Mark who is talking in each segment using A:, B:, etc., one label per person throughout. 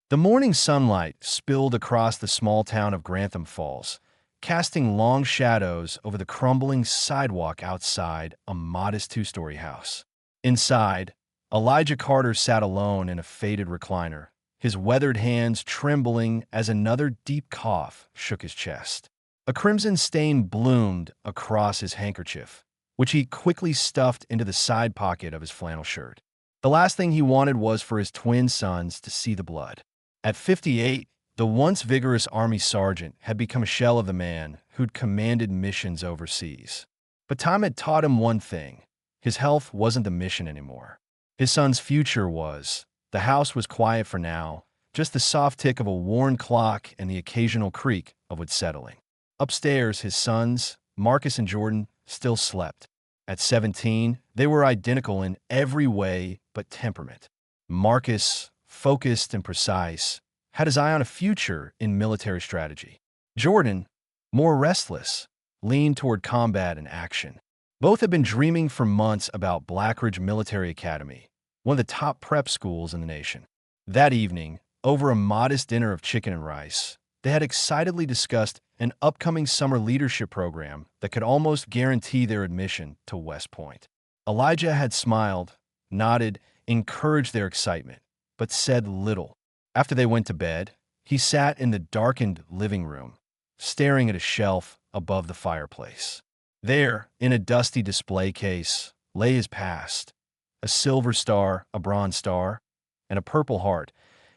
A: The morning sunlight spilled across the small town of Grantham Falls, casting long shadows over the crumbling sidewalk outside a modest two-story house. Inside, Elijah Carter sat alone in a faded recliner, his weathered hands trembling as another deep cough shook his chest. A crimson stain bloomed across his handkerchief, which he quickly stuffed into the side pocket of his flannel shirt. The last thing he wanted was for his twin sons to see the blood. At 58, the once vigorous Army sergeant had become a shell of the man who'd commanded missions overseas. But time had taught him one thing: his health wasn't the mission anymore. His son's future was. The house was quiet for now, just the soft tick of a worn clock and the occasional creak of wood settling. Upstairs, his sons, Marcus and Jordan, still slept. At 17, they were identical in every way but temperament. Marcus, focused and precise, had his eye on a future in military strategy. Jordan, more restless, leaned toward combat and action. Both had been dreaming for months about Blackridge Military Academy, one of the top prep schools in the nation. That evening, over a modest dinner of chicken and rice, they had excitedly discussed an upcoming summer leadership program that could almost guarantee their admission to West Point. Elijah had smiled, nodded, encouraged their excitement, but said little. After they went to bed, he sat in the darkened living room, staring at a shelf above the fireplace. There, in a dusty display case, lay his past: a silver star, a bronze star, and a purple heart,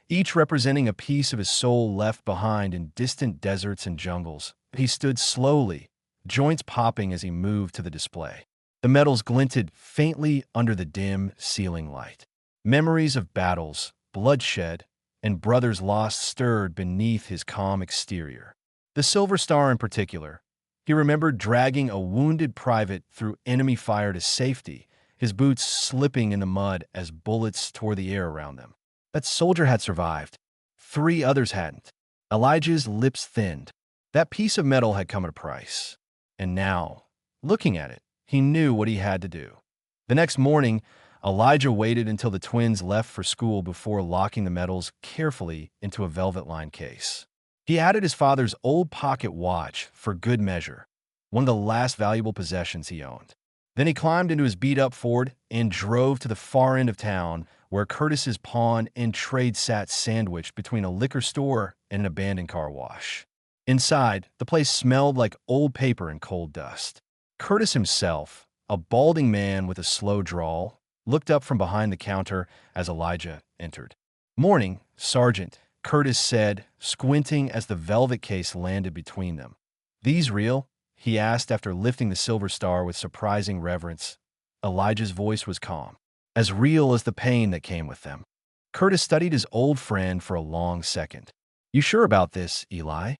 A: each representing a piece of his soul left behind in distant deserts and jungles. He stood slowly, joints popping as he moved to the display. The metals glinted faintly under the dim ceiling light. Memories of battles, bloodshed, and brothers lost stirred beneath his calm exterior. The silver star in particular, he remembered dragging a wounded private through enemy fire to safety, his boots slipping in the mud as bullets tore the air around them. That soldier had survived. 3 others hadn't. Elijah's lips thinned. That piece of metal had come at a price. And now, looking at it, he knew what he had to do. The next morning, Elijah waited until the twins left for school before locking the medals carefully into a velvet-lined case. He added his father's old pocket watch for good measure, one of the last valuable possessions he owned. Then he climbed into his beat-up Ford and drove to the far end of town, where Curtis's pawn and trade sat sandwiched between a liquor store and an abandoned car wash. Inside, the place smelled like old paper and coal dust. Curtis himself, a balding man with a slow drawl, looked up from behind the counter as Elijah entered. "Morning, Sergeant," Curtis said, squinting as the velvet case landed between them. "These real?" he asked after lifting the silver star with surprising reverence. Elijah's voice was calm, as real as the pain that came with them. Curtis studied his old friend for a long second. "You sure about this, Eli?"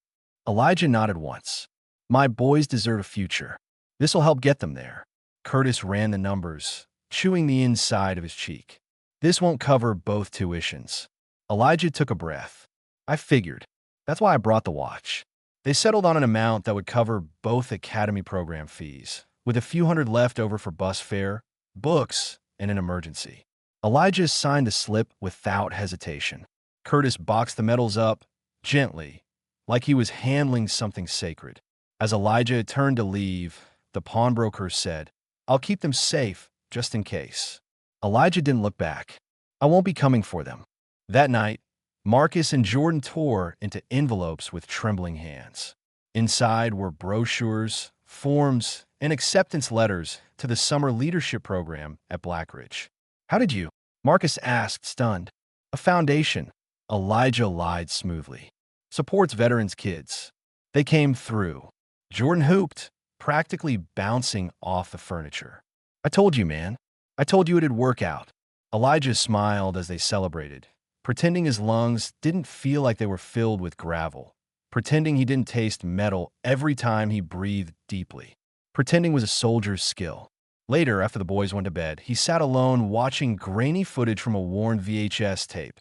A: Elijah nodded once. "My boys deserve a future. This'll help get them there." Curtis ran the numbers, chewing the inside of his cheek. "This won't cover both tuitions." Elijah took a breath. "I figured. That's why I brought the watch." They settled on an amount that would cover both academy program fees, with a few hundred left over for bus fare, books, and an emergency. Elijah signed the slip without hesitation. Curtis boxed the medals up, gently, like he was handling something sacred. As Elijah turned to leave, the pawnbroker said, "I'll keep them safe, just in case." Elijah didn't look back. "I won't be coming for them." That night, Marcus and Jordan tore into envelopes with trembling hands. Inside were brochures, forms, and acceptance letters to the summer leadership program at Blackridge. "How did you?" Marcus asked, stunned. "A foundation," Elijah lied smoothly. "Supports veterans' kids. They came through." Jordan hooped, practically bouncing off the furniture. "I told you, man. I told you it'd work out." Elijah smiled as they celebrated, pretending his lungs didn't feel like they were filled with gravel, pretending he didn't taste metal every time he breathed deeply. Pretending was a soldier's skill. Later, after the boys went to bed, he sat alone watching grainy footage from a worn VHS tape.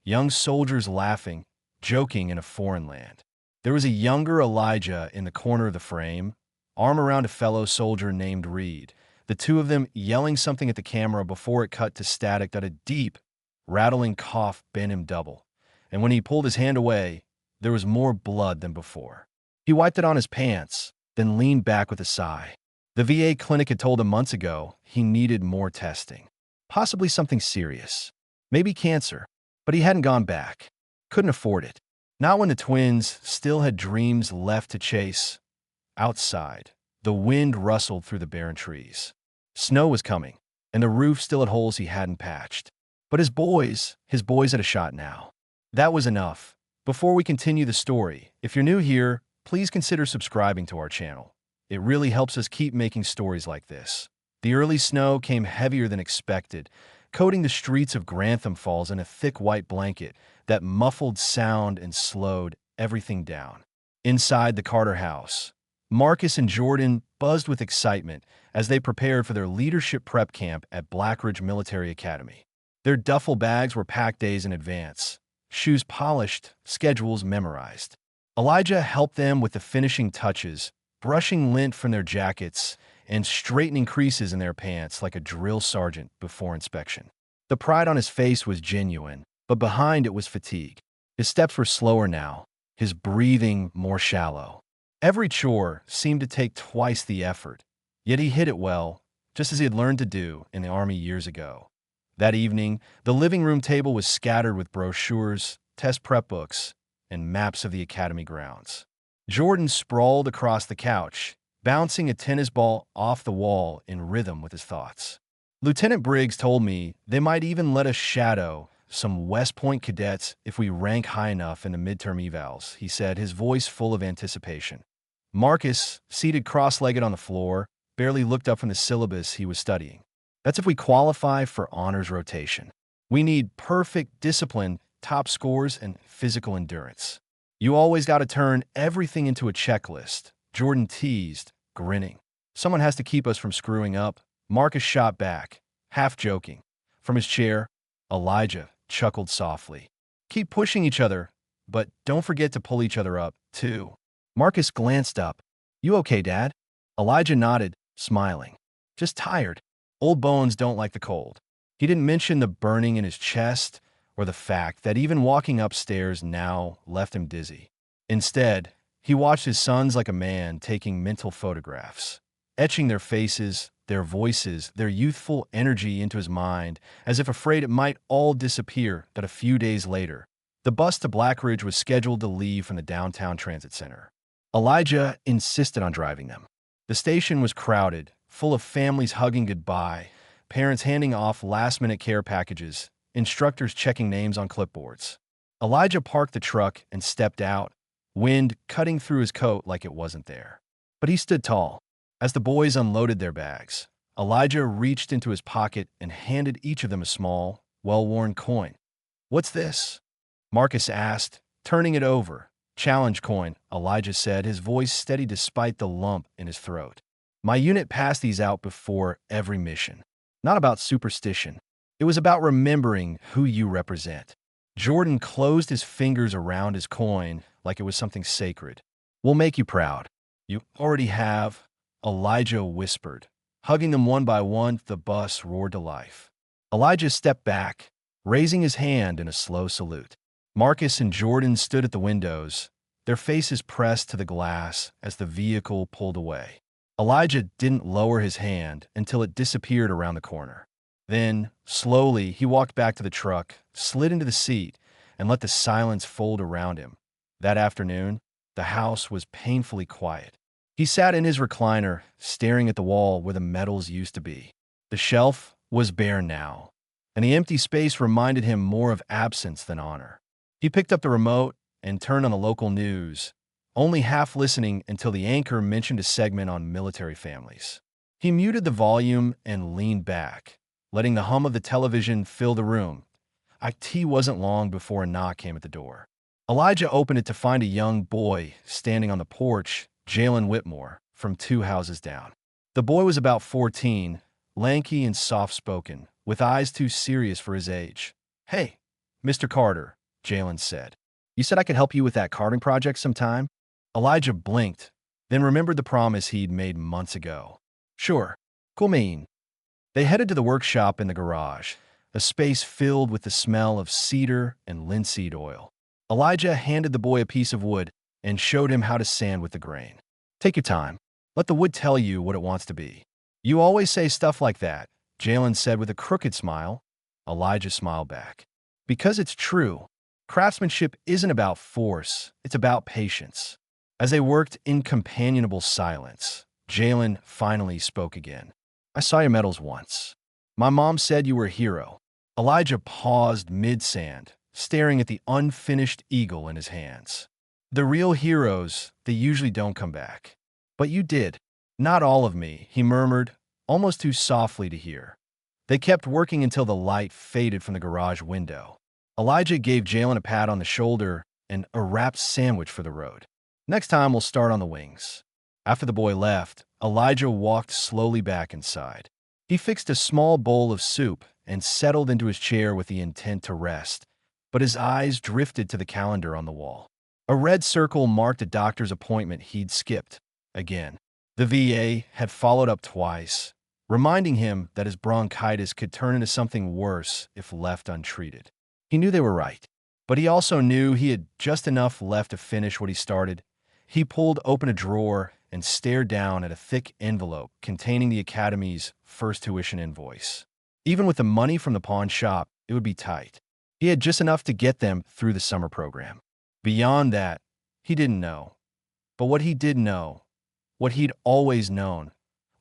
A: Young soldiers laughing, joking in a foreign land. There was a younger Elijah in the corner of the frame, arm around a fellow soldier named Reed, the two of them yelling something at the camera before it cut to static that a deep, rattling cough bent him double. and when he pulled his hand away, there was more blood than before. He wiped it on his pants, then leaned back with a sigh. The VA clinic had told him months ago he needed more testing. Possibly something serious. Maybe cancer. But he hadn't gone back. Couldn't afford it. Not when the twins still had dreams left to chase. Outside, the wind rustled through the barren trees. Snow was coming, and the roof still had holes he hadn't patched. But his boys had a shot now. That was enough. Before we continue the story, if you're new here, please consider subscribing to our channel. It really helps us keep making stories like this. The early snow came heavier than expected, coating the streets of Grantham Falls in a thick white blanket that muffled sound and slowed everything down. Inside the Carter house, Marcus and Jordan buzzed with excitement as they prepared for their leadership prep camp at Blackridge Military Academy. Their duffel bags were packed days in advance, shoes polished, schedules memorized. Elijah helped them with the finishing touches, brushing lint from their jackets and straightening creases in their pants like a drill sergeant before inspection. The pride on his face was genuine, but behind it was fatigue. His steps were slower now, his breathing more shallow. Every chore seemed to take twice the effort, yet he hit it well, just as he had learned to do in the Army years ago. That evening, the living room table was scattered with brochures, test prep books, and maps of the academy grounds. Jordan sprawled across the couch, bouncing a tennis ball off the wall in rhythm with his thoughts. Lieutenant Briggs told me they might even let us shadow some West Point cadets if we rank high enough in the midterm evals, he said, his voice full of anticipation. Marcus, seated cross-legged on the floor, barely looked up from the syllabus he was studying. That's if we qualify for honors rotation. We need perfect discipline, top scores, and physical endurance. You always got to turn everything into a checklist, Jordan teased, grinning. Someone has to keep us from screwing up. Marcus shot back, half joking. From his chair, Elijah chuckled softly. Keep pushing each other, but don't forget to pull each other up, too. Marcus glanced up. You okay, Dad? Elijah nodded, smiling. Just tired. Old bones don't like the cold. He didn't mention the burning in his chest or the fact that even walking upstairs now left him dizzy. Instead, he watched his sons like a man taking mental photographs, etching their faces, their voices, their youthful energy into his mind, as if afraid it might all disappear that a few days later, the bus to Blackridge was scheduled to leave from the downtown transit center. Elijah insisted on driving them. The station was crowded, full of families hugging goodbye, parents handing off last-minute care packages, instructors checking names on clipboards. Elijah parked the truck and stepped out, wind cutting through his coat like it wasn't there. But he stood tall. As the boys unloaded their bags, Elijah reached into his pocket and handed each of them a small, well-worn coin. What's this? Marcus asked, turning it over. Challenge coin, Elijah said, his voice steady despite the lump in his throat. My unit passed these out before every mission. Not about superstition. It was about remembering who you represent. Jordan closed his fingers around his coin like it was something sacred. We'll make you proud. You already have, Elijah whispered. Hugging them one by one, the bus roared to life. Elijah stepped back, raising his hand in a slow salute. Marcus and Jordan stood at the windows, their faces pressed to the glass as the vehicle pulled away. Elijah didn't lower his hand until it disappeared around the corner. Then, slowly, he walked back to the truck, slid into the seat, and let the silence fold around him. That afternoon, the house was painfully quiet. He sat in his recliner, staring at the wall where the medals used to be. The shelf was bare now, and the empty space reminded him more of absence than honor. He picked up the remote and turned on the local news, only half listening until the anchor mentioned a segment on military families. He muted the volume and leaned back, letting the hum of the television fill the room. IT wasn't long before a knock came at the door. Elijah opened it to find a young boy standing on the porch, Jalen Whitmore, from 2 houses down. The boy was about 14, lanky and soft-spoken, with eyes too serious for his age. Hey, Mr. Carter, Jalen said. You said I could help you with that carving project sometime? Elijah blinked, then remembered the promise he'd made months ago. Sure, cool mean. They headed to the workshop in the garage, a space filled with the smell of cedar and linseed oil. Elijah handed the boy a piece of wood and showed him how to sand with the grain. Take your time. Let the wood tell you what it wants to be. You always say stuff like that, Jalen said with a crooked smile. Elijah smiled back. Because it's true. Craftsmanship isn't about force, it's about patience. As they worked in companionable silence, Jalen finally spoke again. I saw your medals once. My mom said you were a hero. Elijah paused mid-sand, staring at the unfinished eagle in his hands. The real heroes, they usually don't come back. But you did. Not all of me, he murmured, almost too softly to hear. They kept working until the light faded from the garage window. Elijah gave Jalen a pat on the shoulder and a wrapped sandwich for the road. Next time we'll start on the wings. After the boy left, Elijah walked slowly back inside. He fixed a small bowl of soup and settled into his chair with the intent to rest, but his eyes drifted to the calendar on the wall. A red circle marked a doctor's appointment he'd skipped. Again, the VA had followed up twice, reminding him that his bronchitis could turn into something worse if left untreated. He knew they were right, but he also knew he had just enough left to finish what he started. He pulled open a drawer and stared down at a thick envelope containing the academy's first tuition invoice. Even with the money from the pawn shop, it would be tight. He had just enough to get them through the summer program. Beyond that, he didn't know. But what he did know, what he'd always known,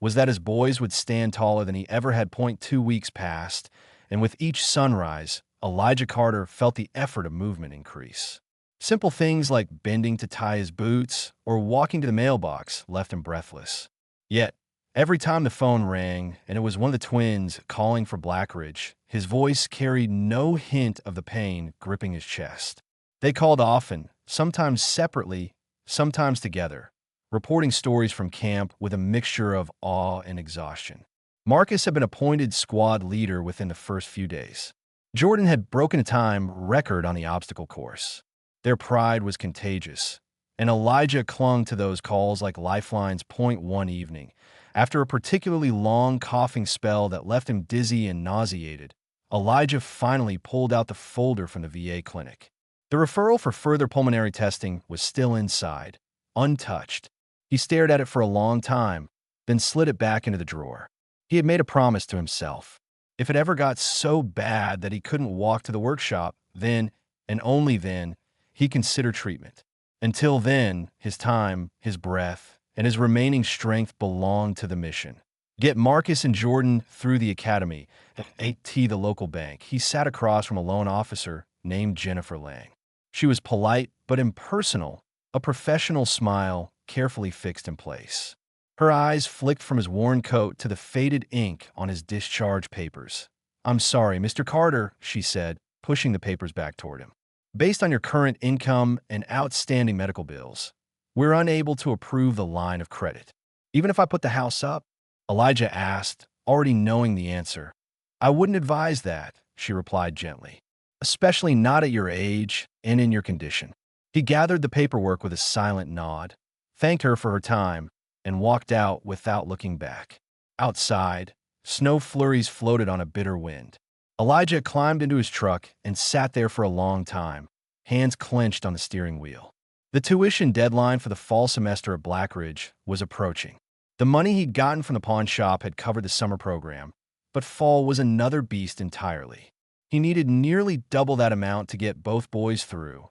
A: was that his boys would stand taller than he ever had. 2 weeks passed, and with each sunrise, Elijah Carter felt the effort of movement increase. Simple things like bending to tie his boots or walking to the mailbox left him breathless. Yet, every time the phone rang and it was one of the twins calling for Blackridge, his voice carried no hint of the pain gripping his chest. They called often, sometimes separately, sometimes together, reporting stories from camp with a mixture of awe and exhaustion. Marcus had been appointed squad leader within the first few days. Jordan had broken a time record on the obstacle course. Their pride was contagious, and Elijah clung to those calls like lifelines. One evening, after a particularly long coughing spell that left him dizzy and nauseated, Elijah finally pulled out the folder from the VA clinic. The referral for further pulmonary testing was still inside, untouched. He stared at it for a long time, then slid it back into the drawer. He had made a promise to himself. If it ever got so bad that he couldn't walk to the workshop, then, and only then, he'd consider treatment. Until then, his time, his breath, and his remaining strength belonged to the mission. Get Marcus and Jordan through the academy. At 8T, the local bank, he sat across from a loan officer named Jennifer Lang. She was polite but impersonal, a professional smile carefully fixed in place. Her eyes flicked from his worn coat to the faded ink on his discharge papers. "I'm sorry, Mr. Carter," she said, pushing the papers back toward him. "Based on your current income and outstanding medical bills, we're unable to approve the line of credit. Even if I put the house up?" Elijah asked, already knowing the answer. "I wouldn't advise that," she replied gently, "especially not at your age and in your condition." He gathered the paperwork with a silent nod, thanked her for her time, and walked out without looking back. Outside, snow flurries floated on a bitter wind. Elijah climbed into his truck and sat there for a long time, hands clenched on the steering wheel. The tuition deadline for the fall semester at Blackridge was approaching. The money he'd gotten from the pawn shop had covered the summer program, but fall was another beast entirely. He needed nearly double that amount to get both boys through,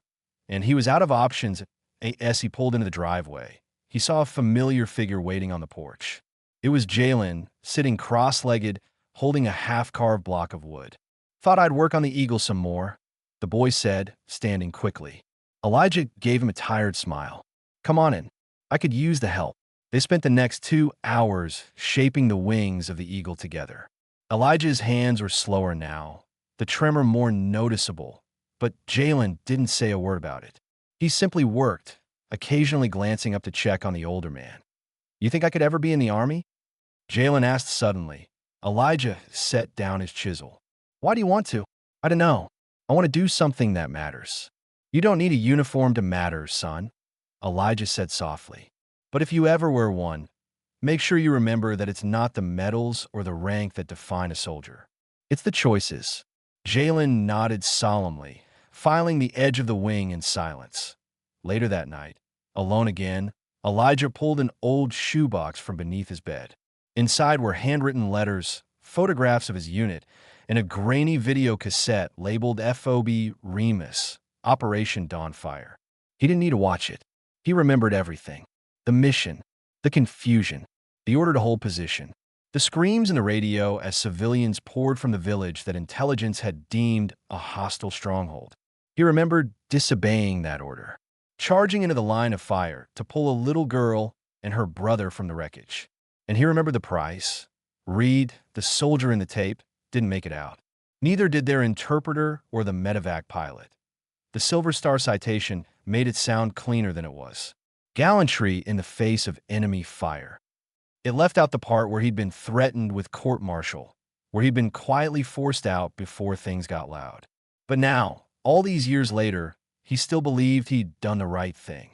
A: and he was out of options. As he pulled into the driveway, he saw a familiar figure waiting on the porch. It was Jalen, sitting cross-legged, holding a half-carved block of wood. "Thought I'd work on the eagle some more," the boy said, standing quickly. Elijah gave him a tired smile. "Come on in. I could use the help." They spent the next 2 hours shaping the wings of the eagle together. Elijah's hands were slower now, the tremor more noticeable, but Jalen didn't say a word about it. He simply worked, occasionally glancing up to check on the older man. "You think I could ever be in the Army?" Jalen asked suddenly. Elijah set down his chisel. "Why do you want to?" "I don't know. I want to do something that matters." "You don't need a uniform to matter, son," Elijah said softly. "But if you ever wear one, make sure you remember that it's not the medals or the rank that define a soldier. It's the choices." Jalen nodded solemnly, filing the edge of the wing in silence. Later that night, alone again, Elijah pulled an old shoebox from beneath his bed. Inside were handwritten letters, photographs of his unit, and a grainy video cassette labeled FOB Remus, Operation Dawnfire. He didn't need to watch it. He remembered everything. The mission, the confusion, the order to hold position, the screams in the radio as civilians poured from the village that intelligence had deemed a hostile stronghold. He remembered disobeying that order, charging into the line of fire to pull a little girl and her brother from the wreckage. And he remembered the price. Reed, the soldier in the tape, didn't make it out. Neither did their interpreter or the medevac pilot. The Silver Star citation made it sound cleaner than it was. Gallantry in the face of enemy fire. It left out the part where he'd been threatened with court-martial, where he'd been quietly forced out before things got loud. But now, all these years later, he still believed he'd done the right thing.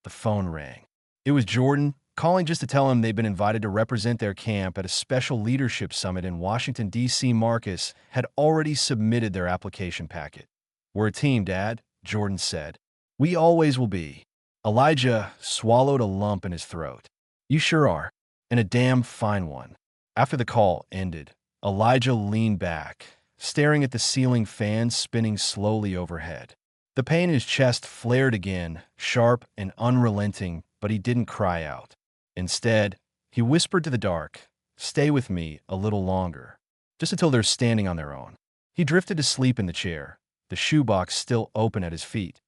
A: The phone rang. It was Jordan, calling just to tell him they'd been invited to represent their camp at a special leadership summit in Washington, D.C. Marcus had already submitted their application packet. "We're a team, Dad," Jordan said. "We always will be." Elijah swallowed a lump in his throat. "You sure are. And a damn fine one." After the call ended, Elijah leaned back, staring at the ceiling fan spinning slowly overhead. The pain in his chest flared again, sharp and unrelenting, but he didn't cry out. Instead, he whispered to the dark, "Stay with me a little longer, just until they're standing on their own." He drifted to sleep in the chair, the shoebox still open at his feet.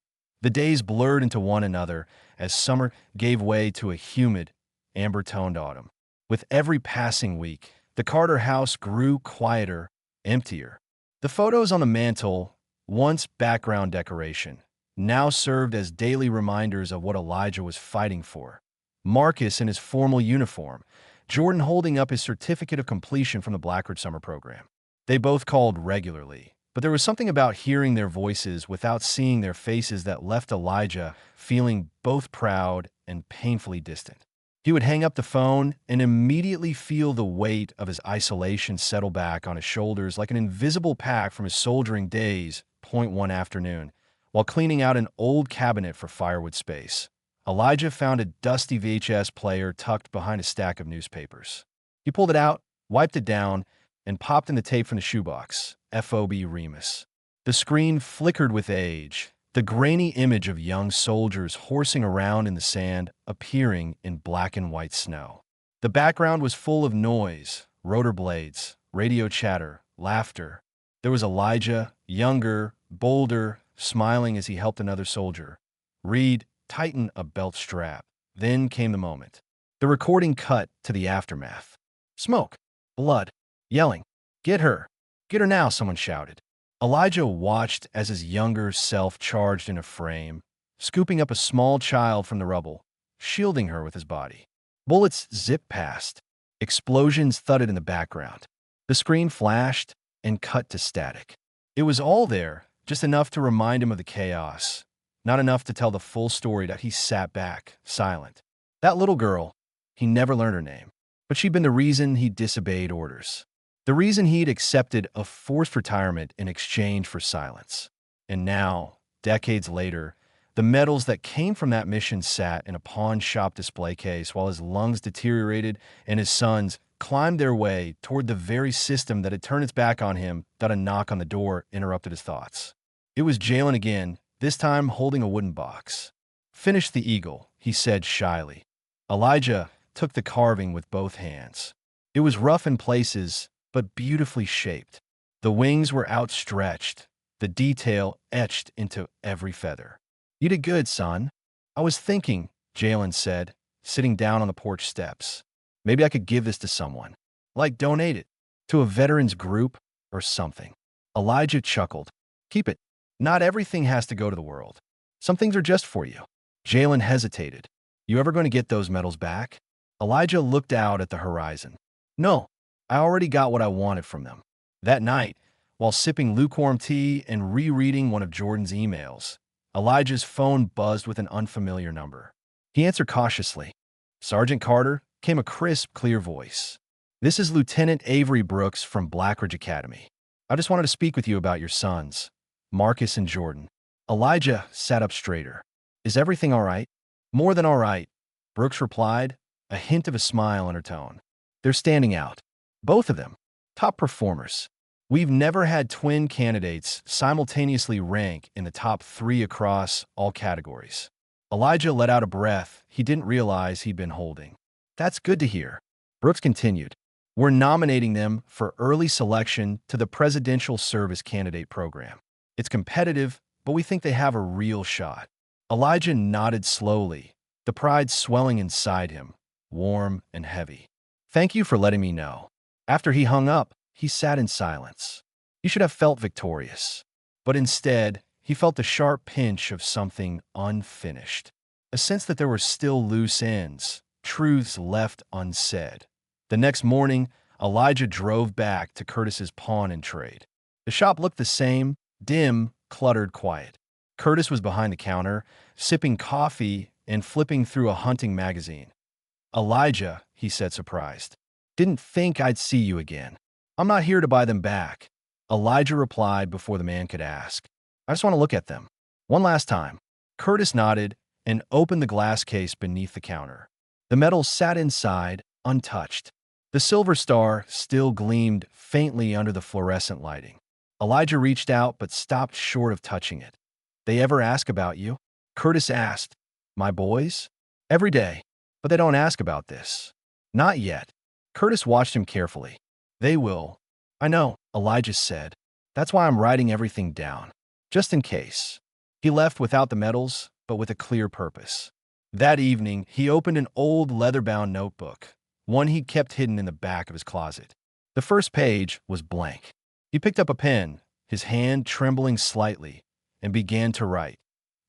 A: The days blurred into one another as summer gave way to a humid, amber-toned autumn. With every passing week, the Carter house grew quieter, emptier. The photos on the mantel, once background decoration, now served as daily reminders of what Elijah was fighting for. Marcus in his formal uniform, Jordan holding up his certificate of completion from the Blackridge Summer Program. They both called regularly, but there was something about hearing their voices without seeing their faces that left Elijah feeling both proud and painfully distant. He would hang up the phone and immediately feel the weight of his isolation settle back on his shoulders like an invisible pack from his soldiering days, one afternoon, while cleaning out an old cabinet for firewood space. Elijah found a dusty VHS player tucked behind a stack of newspapers. He pulled it out, wiped it down, and popped in the tape from the shoebox, FOB Remus. The screen flickered with age, the grainy image of young soldiers horsing around in the sand appearing in black and white snow. The background was full of noise, rotor blades, radio chatter, laughter. There was Elijah, younger, bolder, smiling as he helped another soldier. Reed tightened a belt strap. Then came the moment. The recording cut to the aftermath. Smoke, blood, yelling. "Get her! Get her now!" someone shouted. Elijah watched as his younger self charged in a frame, scooping up a small child from the rubble, shielding her with his body. Bullets zipped past. Explosions thudded in the background. The screen flashed and cut to static. It was all there, just enough to remind him of the chaos, not enough to tell the full story that he sat back, silent. That little girl, he never learned her name, but she'd been the reason he disobeyed orders. The reason he'd accepted a forced retirement in exchange for silence. And now, decades later, the medals that came from that mission sat in a pawn shop display case while his lungs deteriorated and his sons climbed their way toward the very system that had turned its back on him that a knock on the door interrupted his thoughts. It was Jalen again, this time holding a wooden box. "Finish the eagle," he said shyly. Elijah took the carving with both hands. It was rough in places, but beautifully shaped. The wings were outstretched, the detail etched into every feather. "You did good, son." "I was thinking," Jalen said, sitting down on the porch steps. "Maybe I could give this to someone. Like donate it. To a veterans group or something." Elijah chuckled. "Keep it. Not everything has to go to the world. Some things are just for you." Jalen hesitated. "You ever going to get those medals back?" Elijah looked out at the horizon. "No. I already got what I wanted from them." That night, while sipping lukewarm tea and rereading one of Jordan's emails, Elijah's phone buzzed with an unfamiliar number. He answered cautiously. "Sergeant Carter," came a crisp, clear voice. "This is Lieutenant Avery Brooks from Blackridge Academy. I just wanted to speak with you about your sons, Marcus and Jordan." Elijah sat up straighter. Is everything all right? More than all right, Brooks replied, a hint of a smile in her tone. They're standing out. Both of them. Top performers. We've never had twin candidates simultaneously rank in the top 3 across all categories. Elijah let out a breath he didn't realize he'd been holding. That's good to hear. Brooks continued. We're nominating them for early selection to the Presidential Service Candidate Program. It's competitive, but we think they have a real shot. Elijah nodded slowly, the pride swelling inside him, warm and heavy. Thank you for letting me know. After he hung up, he sat in silence. He should have felt victorious. But instead, he felt the sharp pinch of something unfinished. A sense that there were still loose ends, truths left unsaid. The next morning, Elijah drove back to Curtis's pawn and trade. The shop looked the same, dim, cluttered, quiet. Curtis was behind the counter, sipping coffee and flipping through a hunting magazine. Elijah, he said, surprised. Didn't think I'd see you again. I'm not here to buy them back. Elijah replied before the man could ask. I just want to look at them. One last time. Curtis nodded and opened the glass case beneath the counter. The metal sat inside, untouched. The silver star still gleamed faintly under the fluorescent lighting. Elijah reached out but stopped short of touching it. They ever ask about you? Curtis asked. My boys? Every day. But they don't ask about this. Not yet. Curtis watched him carefully. They will. I know, Elijah said. That's why I'm writing everything down. Just in case. He left without the medals, but with a clear purpose. That evening, he opened an old leather-bound notebook, one he'd kept hidden in the back of his closet. The first page was blank. He picked up a pen, his hand trembling slightly, and began to write.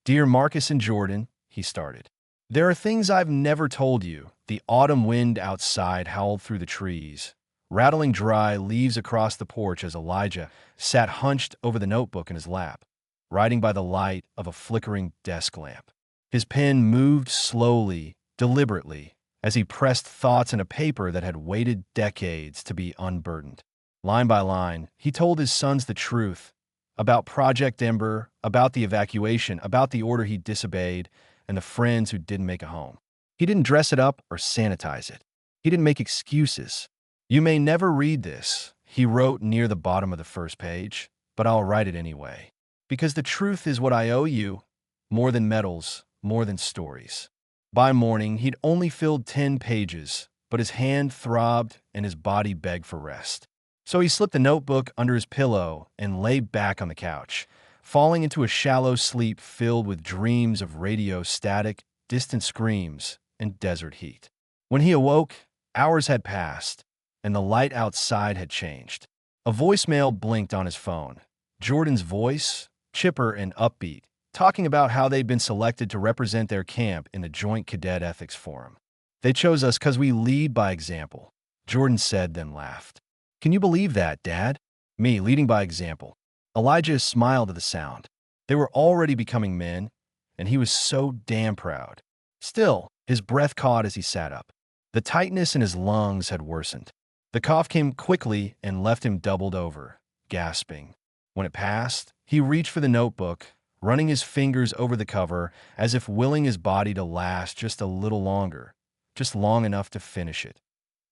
A: Dear Marcus and Jordan, he started. There are things I've never told you. The autumn wind outside howled through the trees, rattling dry leaves across the porch as Elijah sat hunched over the notebook in his lap, writing by the light of a flickering desk lamp. His pen moved slowly, deliberately, as he pressed thoughts in a paper that had waited decades to be unburdened. Line by line, he told his sons the truth about Project Ember, about the evacuation, about the order he disobeyed, and the friends who didn't make a home. He didn't dress it up or sanitize it. He didn't make excuses. You may never read this, he wrote near the bottom of the first page, but I'll write it anyway. Because the truth is what I owe you, more than medals, more than stories. By morning, he'd only filled 10 pages, but his hand throbbed and his body begged for rest. So he slipped the notebook under his pillow and lay back on the couch, falling into a shallow sleep filled with dreams of radio static, distant screams, and desert heat. When he awoke, hours had passed, and the light outside had changed. A voicemail blinked on his phone. Jordan's voice, chipper and upbeat, talking about how they'd been selected to represent their camp in the Joint Cadet Ethics Forum. They chose us because we lead by example, Jordan said, then laughed. Can you believe that, Dad? Me, leading by example. Elijah smiled at the sound. They were already becoming men, and he was so damn proud. Still, his breath caught as he sat up. The tightness in his lungs had worsened. The cough came quickly and left him doubled over, gasping. When it passed, he reached for the notebook, running his fingers over the cover as if willing his body to last just a little longer, just long enough to finish it.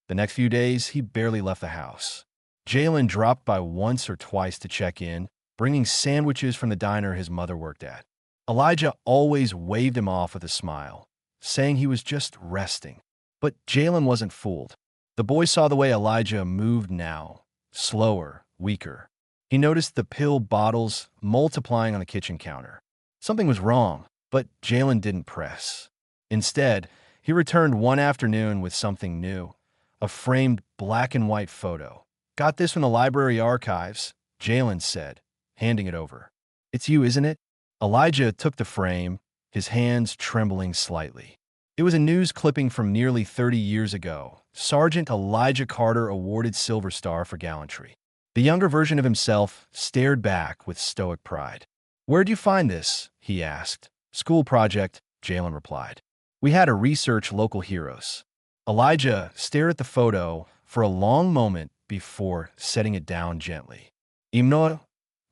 A: The next few days, he barely left the house. Jalen dropped by once or twice to check in, bringing sandwiches from the diner his mother worked at. Elijah always waved him off with a smile, saying he was just resting. But Jalen wasn't fooled. The boy saw the way Elijah moved now, slower, weaker. He noticed the pill bottles multiplying on the kitchen counter. Something was wrong, but Jalen didn't press. Instead, he returned one afternoon with something new, a framed black and white photo. Got this from the library archives, Jalen said, handing it over. It's you, isn't it? Elijah took the frame, his hands trembling slightly. It was a news clipping from nearly 30 years ago. Sergeant Elijah Carter awarded Silver Star for gallantry. The younger version of himself stared back with stoic pride. Where'd you find this? He asked. School project, Jalen replied. We had to research local heroes. Elijah stared at the photo for a long moment before setting it down gently. Imno?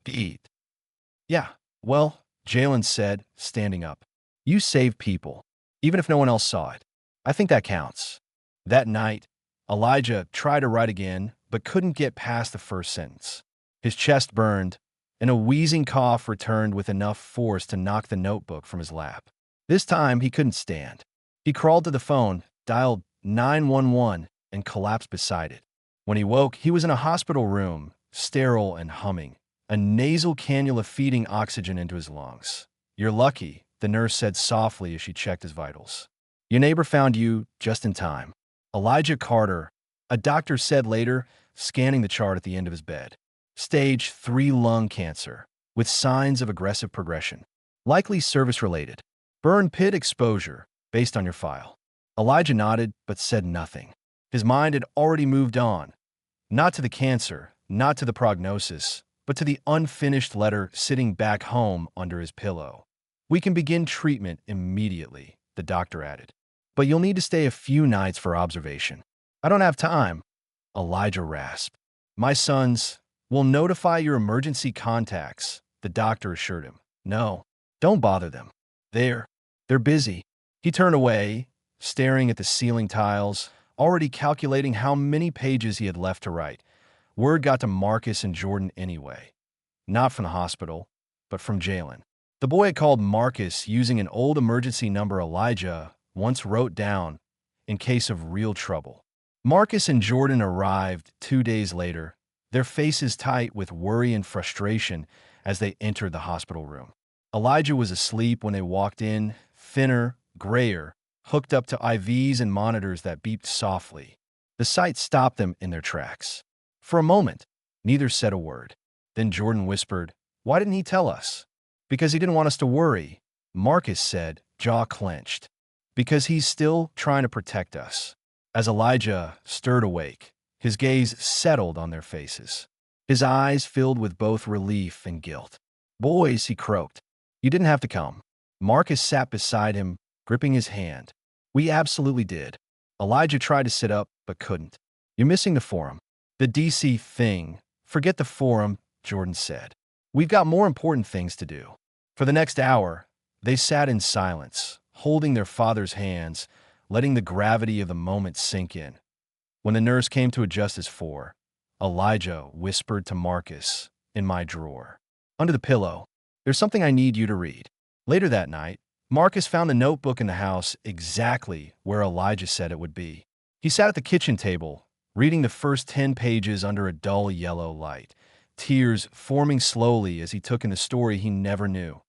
A: Eat. Yeah, well, Jalen said, standing up. You saved people, even if no one else saw it. I think that counts. That night, Elijah tried to write again, but couldn't get past the first sentence. His chest burned, and a wheezing cough returned with enough force to knock the notebook from his lap. This time, he couldn't stand. He crawled to the phone, dialed 911, and collapsed beside it. When he woke, he was in a hospital room, sterile and humming, a nasal cannula feeding oxygen into his lungs. You're lucky, the nurse said softly as she checked his vitals. Your neighbor found you just in time. Elijah Carter, a doctor said later, scanning the chart at the end of his bed. Stage 3 lung cancer, with signs of aggressive progression. Likely service-related. Burn pit exposure, based on your file. Elijah nodded, but said nothing. His mind had already moved on. Not to the cancer, not to the prognosis, but to the unfinished letter sitting back home under his pillow. We can begin treatment immediately, the doctor added. But you'll need to stay a few nights for observation. I don't have time, Elijah rasped. My sons will notify your emergency contacts, the doctor assured him. No, don't bother them. They're busy. He turned away, staring at the ceiling tiles, already calculating how many pages he had left to write. Word got to Marcus and Jordan anyway. Not from the hospital, but from Jalen. The boy had called Marcus using an old emergency number Elijah once wrote down in case of real trouble. Marcus and Jordan arrived 2 days later, their faces tight with worry and frustration as they entered the hospital room. Elijah was asleep when they walked in, thinner, grayer, hooked up to IVs and monitors that beeped softly. The sight stopped them in their tracks. For a moment, neither said a word. Then Jordan whispered, "Why didn't he tell us?" "Because he didn't want us to worry," Marcus said, jaw clenched. "Because he's still trying to protect us." As Elijah stirred awake, his gaze settled on their faces. His eyes filled with both relief and guilt. "Boys," he croaked, "you didn't have to come." Marcus sat beside him, gripping his hand. "We absolutely did." Elijah tried to sit up, but couldn't. "You're missing the forum." "The DC thing. Forget the forum," Jordan said. "We've got more important things to do." For the next hour, they sat in silence, holding their father's hands, letting the gravity of the moment sink in. When the nurse came to adjust his fore, Elijah whispered to Marcus, "In my drawer, under the pillow, there's something I need you to read." Later that night, Marcus found the notebook in the house exactly where Elijah said it would be. He sat at the kitchen table, reading the first 10 pages under a dull yellow light, tears forming slowly as he took in the story he never knew.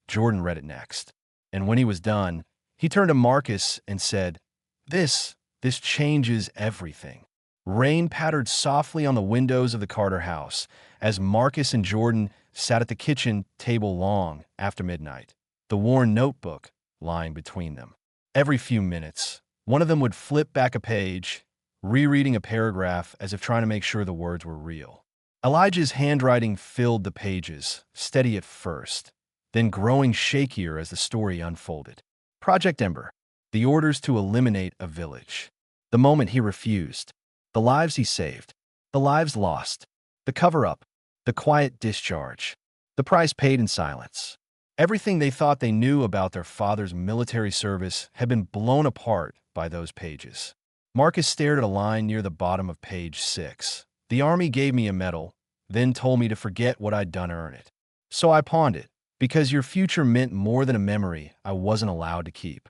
A: Jordan read it next. And when he was done, he turned to Marcus and said, This changes everything." Rain pattered softly on the windows of the Carter house as Marcus and Jordan sat at the kitchen table long after midnight, the worn notebook lying between them. Every few minutes, one of them would flip back a page, rereading a paragraph as if trying to make sure the words were real. Elijah's handwriting filled the pages, steady at first, then growing shakier as the story unfolded. Project Ember, the orders to eliminate a village. The moment he refused, the lives he saved, the lives lost, the cover-up, the quiet discharge, the price paid in silence. Everything they thought they knew about their father's military service had been blown apart by those pages. Marcus stared at a line near the bottom of page 6. "The Army gave me a medal, then told me to forget what I'd done to earn it. So I pawned it, because your future meant more than a memory I wasn't allowed to keep."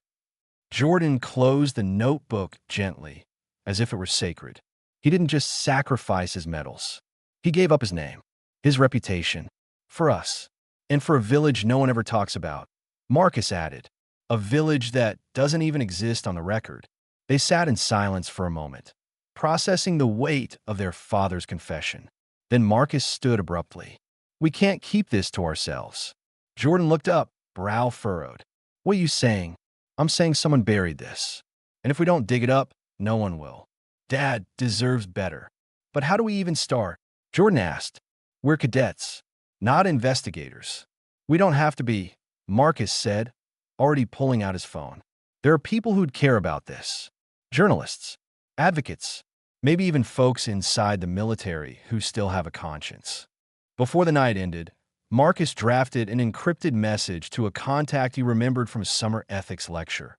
A: Jordan closed the notebook gently, as if it were sacred. He didn't just sacrifice his medals. He gave up his name, his reputation, for us, and for a village no one ever talks about. Marcus added, "A village that doesn't even exist on the record." They sat in silence for a moment, processing the weight of their father's confession. Then Marcus stood abruptly. "We can't keep this to ourselves." Jordan looked up, brow furrowed. "What are you saying?" "I'm saying someone buried this. And if we don't dig it up, no one will. Dad deserves better." "But how do we even start?" Jordan asked. "We're cadets, not investigators." "We don't have to be," Marcus said, already pulling out his phone. "There are people who'd care about this. Journalists, advocates, maybe even folks inside the military who still have a conscience." Before the night ended, Marcus drafted an encrypted message to a contact he remembered from a summer ethics lecture.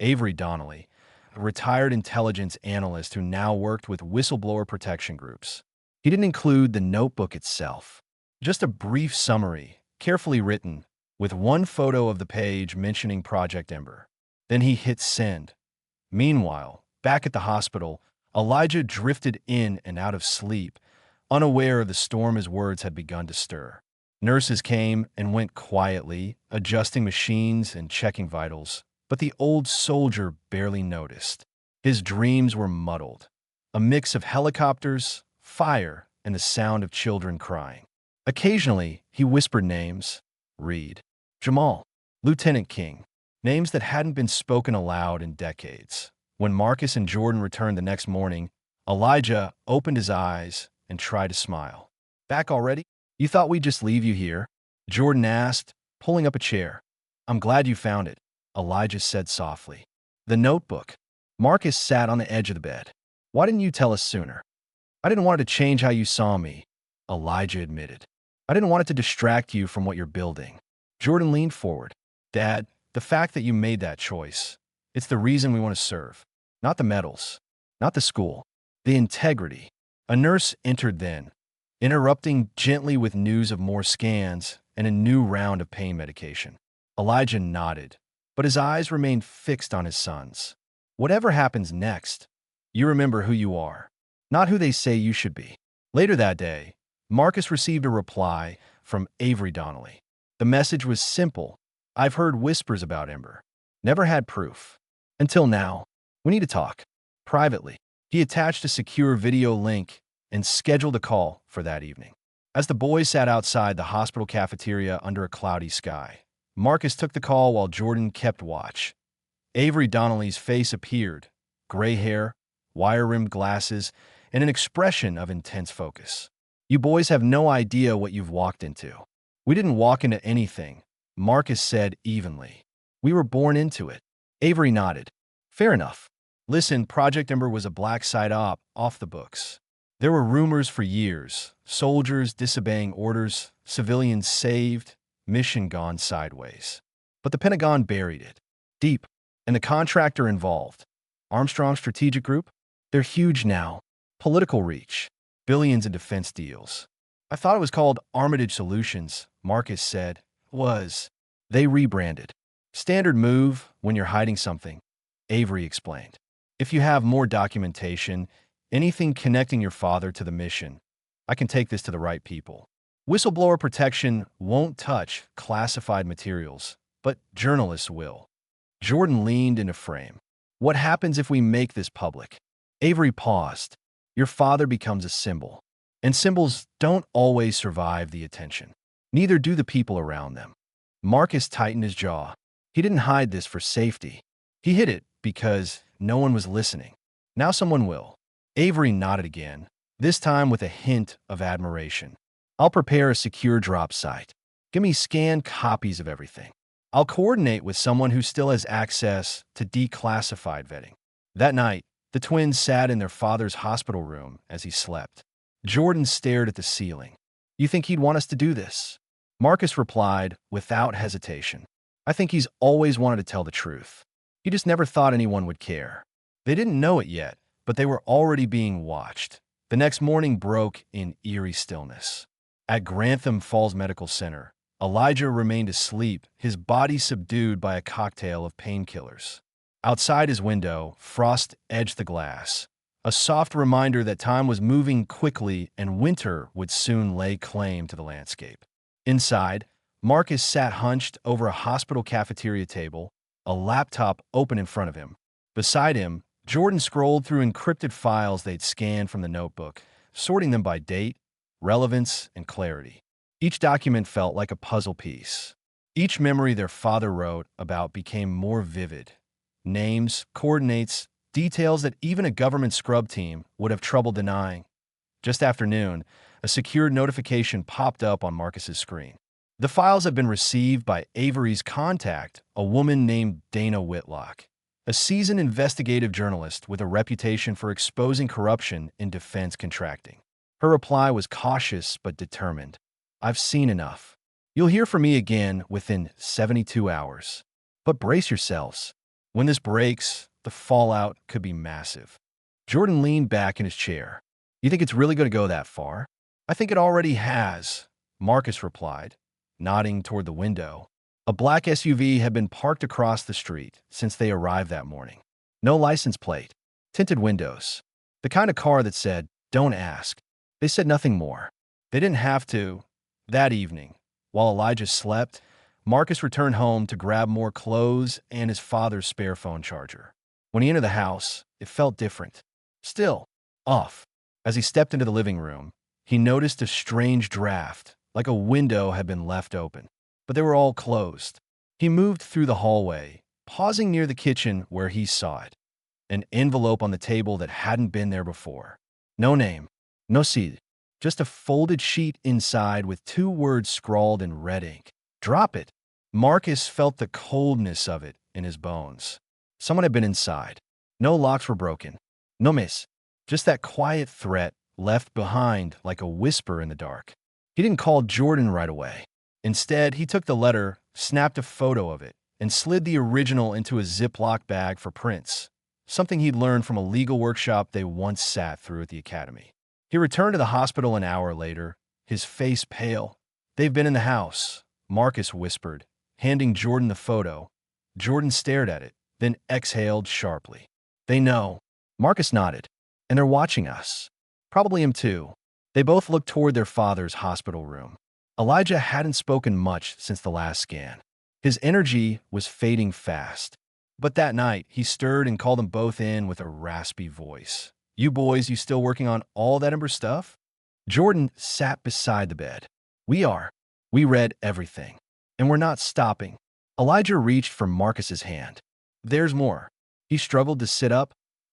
A: Avery Donnelly, a retired intelligence analyst who now worked with whistleblower protection groups. He didn't include the notebook itself, just a brief summary, carefully written, with one photo of the page mentioning Project Ember. Then he hit send. Meanwhile, back at the hospital, Elijah drifted in and out of sleep, unaware of the storm his words had begun to stir. Nurses came and went quietly, adjusting machines and checking vitals, but the old soldier barely noticed. His dreams were muddled, a mix of helicopters, fire, and the sound of children crying. Occasionally, he whispered names: Reed, Jamal, Lieutenant King, names that hadn't been spoken aloud in decades. When Marcus and Jordan returned the next morning, Elijah opened his eyes and tried to smile. "Back already? You thought we'd just leave you here?" Jordan asked, pulling up a chair. "I'm glad you found it," Elijah said softly. "The notebook." Marcus sat on the edge of the bed. "Why didn't you tell us sooner?" "I didn't want it to change how you saw me," Elijah admitted. "I didn't want it to distract you from what you're building." Jordan leaned forward. "Dad, the fact that you made that choice, it's the reason we want to serve. Not the medals, not the school, the integrity." A nurse entered then, interrupting gently with news of more scans and a new round of pain medication. Elijah nodded, but his eyes remained fixed on his sons. "Whatever happens next, you remember who you are, not who they say you should be." Later that day, Marcus received a reply from Avery Donnelly. The message was simple: "I've heard whispers about Ember. Never had proof. Until now. We need to talk. Privately." He attached a secure video link and scheduled a call for that evening. As the boys sat outside the hospital cafeteria under a cloudy sky, Marcus took the call while Jordan kept watch. Avery Donnelly's face appeared, gray hair, wire-rimmed glasses, and an expression of intense focus. "You boys have no idea what you've walked into." "We didn't walk into anything," Marcus said evenly. "We were born into it." Avery nodded. "Fair enough. Listen, Project Ember was a black site op off the books. There were rumors for years: soldiers disobeying orders, civilians saved, mission gone sideways. But the Pentagon buried it deep, and the contractor involved, Armstrong Strategic Group, they're huge now. Political reach, billions in defense deals. I thought it was called Armitage Solutions," Marcus said. "Was. They rebranded. Standard move when you're hiding something," Avery explained. "If you have more documentation, anything connecting your father to the mission, I can take this to the right people. Whistleblower protection won't touch classified materials, but journalists will." Jordan leaned into frame. "What happens if we make this public?" Avery paused. "Your father becomes a symbol, and symbols don't always survive the attention. Neither do the people around them." Marcus tightened his jaw. He didn't hide this for safety. He hid it because no one was listening. Now someone will. Avery nodded again, this time with a hint of admiration. "I'll prepare a secure drop site. Give me scanned copies of everything. I'll coordinate with someone who still has access to declassified vetting." That night, the twins sat in their father's hospital room as he slept. Jordan stared at the ceiling. "You think he'd want us to do this?" Marcus replied without hesitation. "I think he's always wanted to tell the truth. He just never thought anyone would care." They didn't know it yet, but they were already being watched. The next morning broke in eerie stillness. At Grantham Falls Medical Center, Elijah remained asleep, his body subdued by a cocktail of painkillers. Outside his window, frost edged the glass, a soft reminder that time was moving quickly and winter would soon lay claim to the landscape. Inside, Marcus sat hunched over a hospital cafeteria table, a laptop open in front of him. Beside him, Jordan scrolled through encrypted files they'd scanned from the notebook, sorting them by date, relevance, and clarity. Each document felt like a puzzle piece. Each memory their father wrote about became more vivid. Names, coordinates, details that even a government scrub team would have trouble denying. Just after noon, a secured notification popped up on Marcus's screen. The files had been received by Avery's contact, a woman named Dana Whitlock, a seasoned investigative journalist with a reputation for exposing corruption in defense contracting. Her reply was cautious but determined. "I've seen enough. You'll hear from me again within 72 hours. But brace yourselves. When this breaks, the fallout could be massive. Jordan leaned back in his chair. You think it's really going to go that far? I think it already has, Marcus replied, nodding toward the window. A black SUV had been parked across the street since they arrived that morning. No license plate, tinted windows, the kind of car that said, "Don't ask." They said nothing more. They didn't have to. That evening, while Elijah slept, Marcus returned home to grab more clothes and his father's spare phone charger. When he entered the house, it felt different. Still, off. As he stepped into the living room, he noticed a strange draft, like a window had been left open. But they were all closed. He moved through the hallway, pausing near the kitchen where he saw it. An envelope on the table that hadn't been there before. No name, no seed, just a folded sheet inside with 2 words scrawled in red ink. Drop it. Marcus felt the coldness of it in his bones. Someone had been inside. No locks were broken. No miss. Just that quiet threat left behind like a whisper in the dark. He didn't call Jordan right away. Instead, he took the letter, snapped a photo of it, and slid the original into a Ziploc bag for prints, something he'd learned from a legal workshop they once sat through at the academy. He returned to the hospital an hour later, his face pale. "They've been in the house," Marcus whispered, handing Jordan the photo. Jordan stared at it, then exhaled sharply. "They know." Marcus nodded. "And they're watching us. Probably him too." They both looked toward their father's hospital room. Elijah hadn't spoken much since the last scan. His energy was fading fast. But that night, he stirred and called them both in with a raspy voice. "You boys, you still working on all that Ember stuff?" Jordan sat beside the bed. "We are. We read everything. And we're not stopping." Elijah reached for Marcus's hand. "There's more." He struggled to sit up,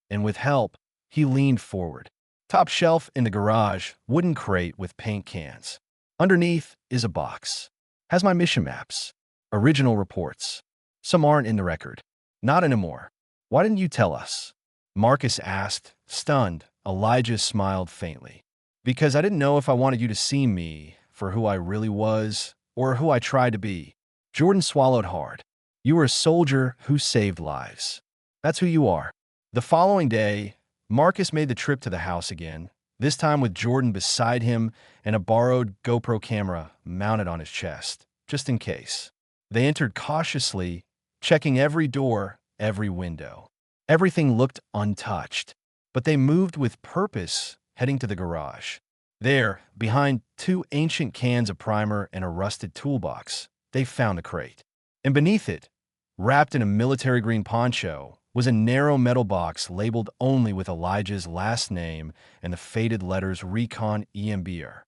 A: and with help, he leaned forward. Top shelf in the garage, wooden crate with paint cans. Underneath is a box. Has my mission maps. Original reports. Some aren't in the record. "Not anymore. Why didn't you tell us?" Marcus asked, stunned. Elijah smiled faintly. "Because I didn't know if I wanted you to see me for who I really was or who I tried to be." Jordan swallowed hard. "You were a soldier who saved lives. That's who you are." The following day, Marcus made the trip to the house again, this time with Jordan beside him and a borrowed GoPro camera mounted on his chest, just in case. They entered cautiously, checking every door, every window. Everything looked untouched, but they moved with purpose, heading to the garage. There, behind 2 ancient cans of primer and a rusted toolbox, they found the crate. And beneath it, wrapped in a military green poncho, was a narrow metal box labeled only with Elijah's last name and the faded letters Recon EMBR.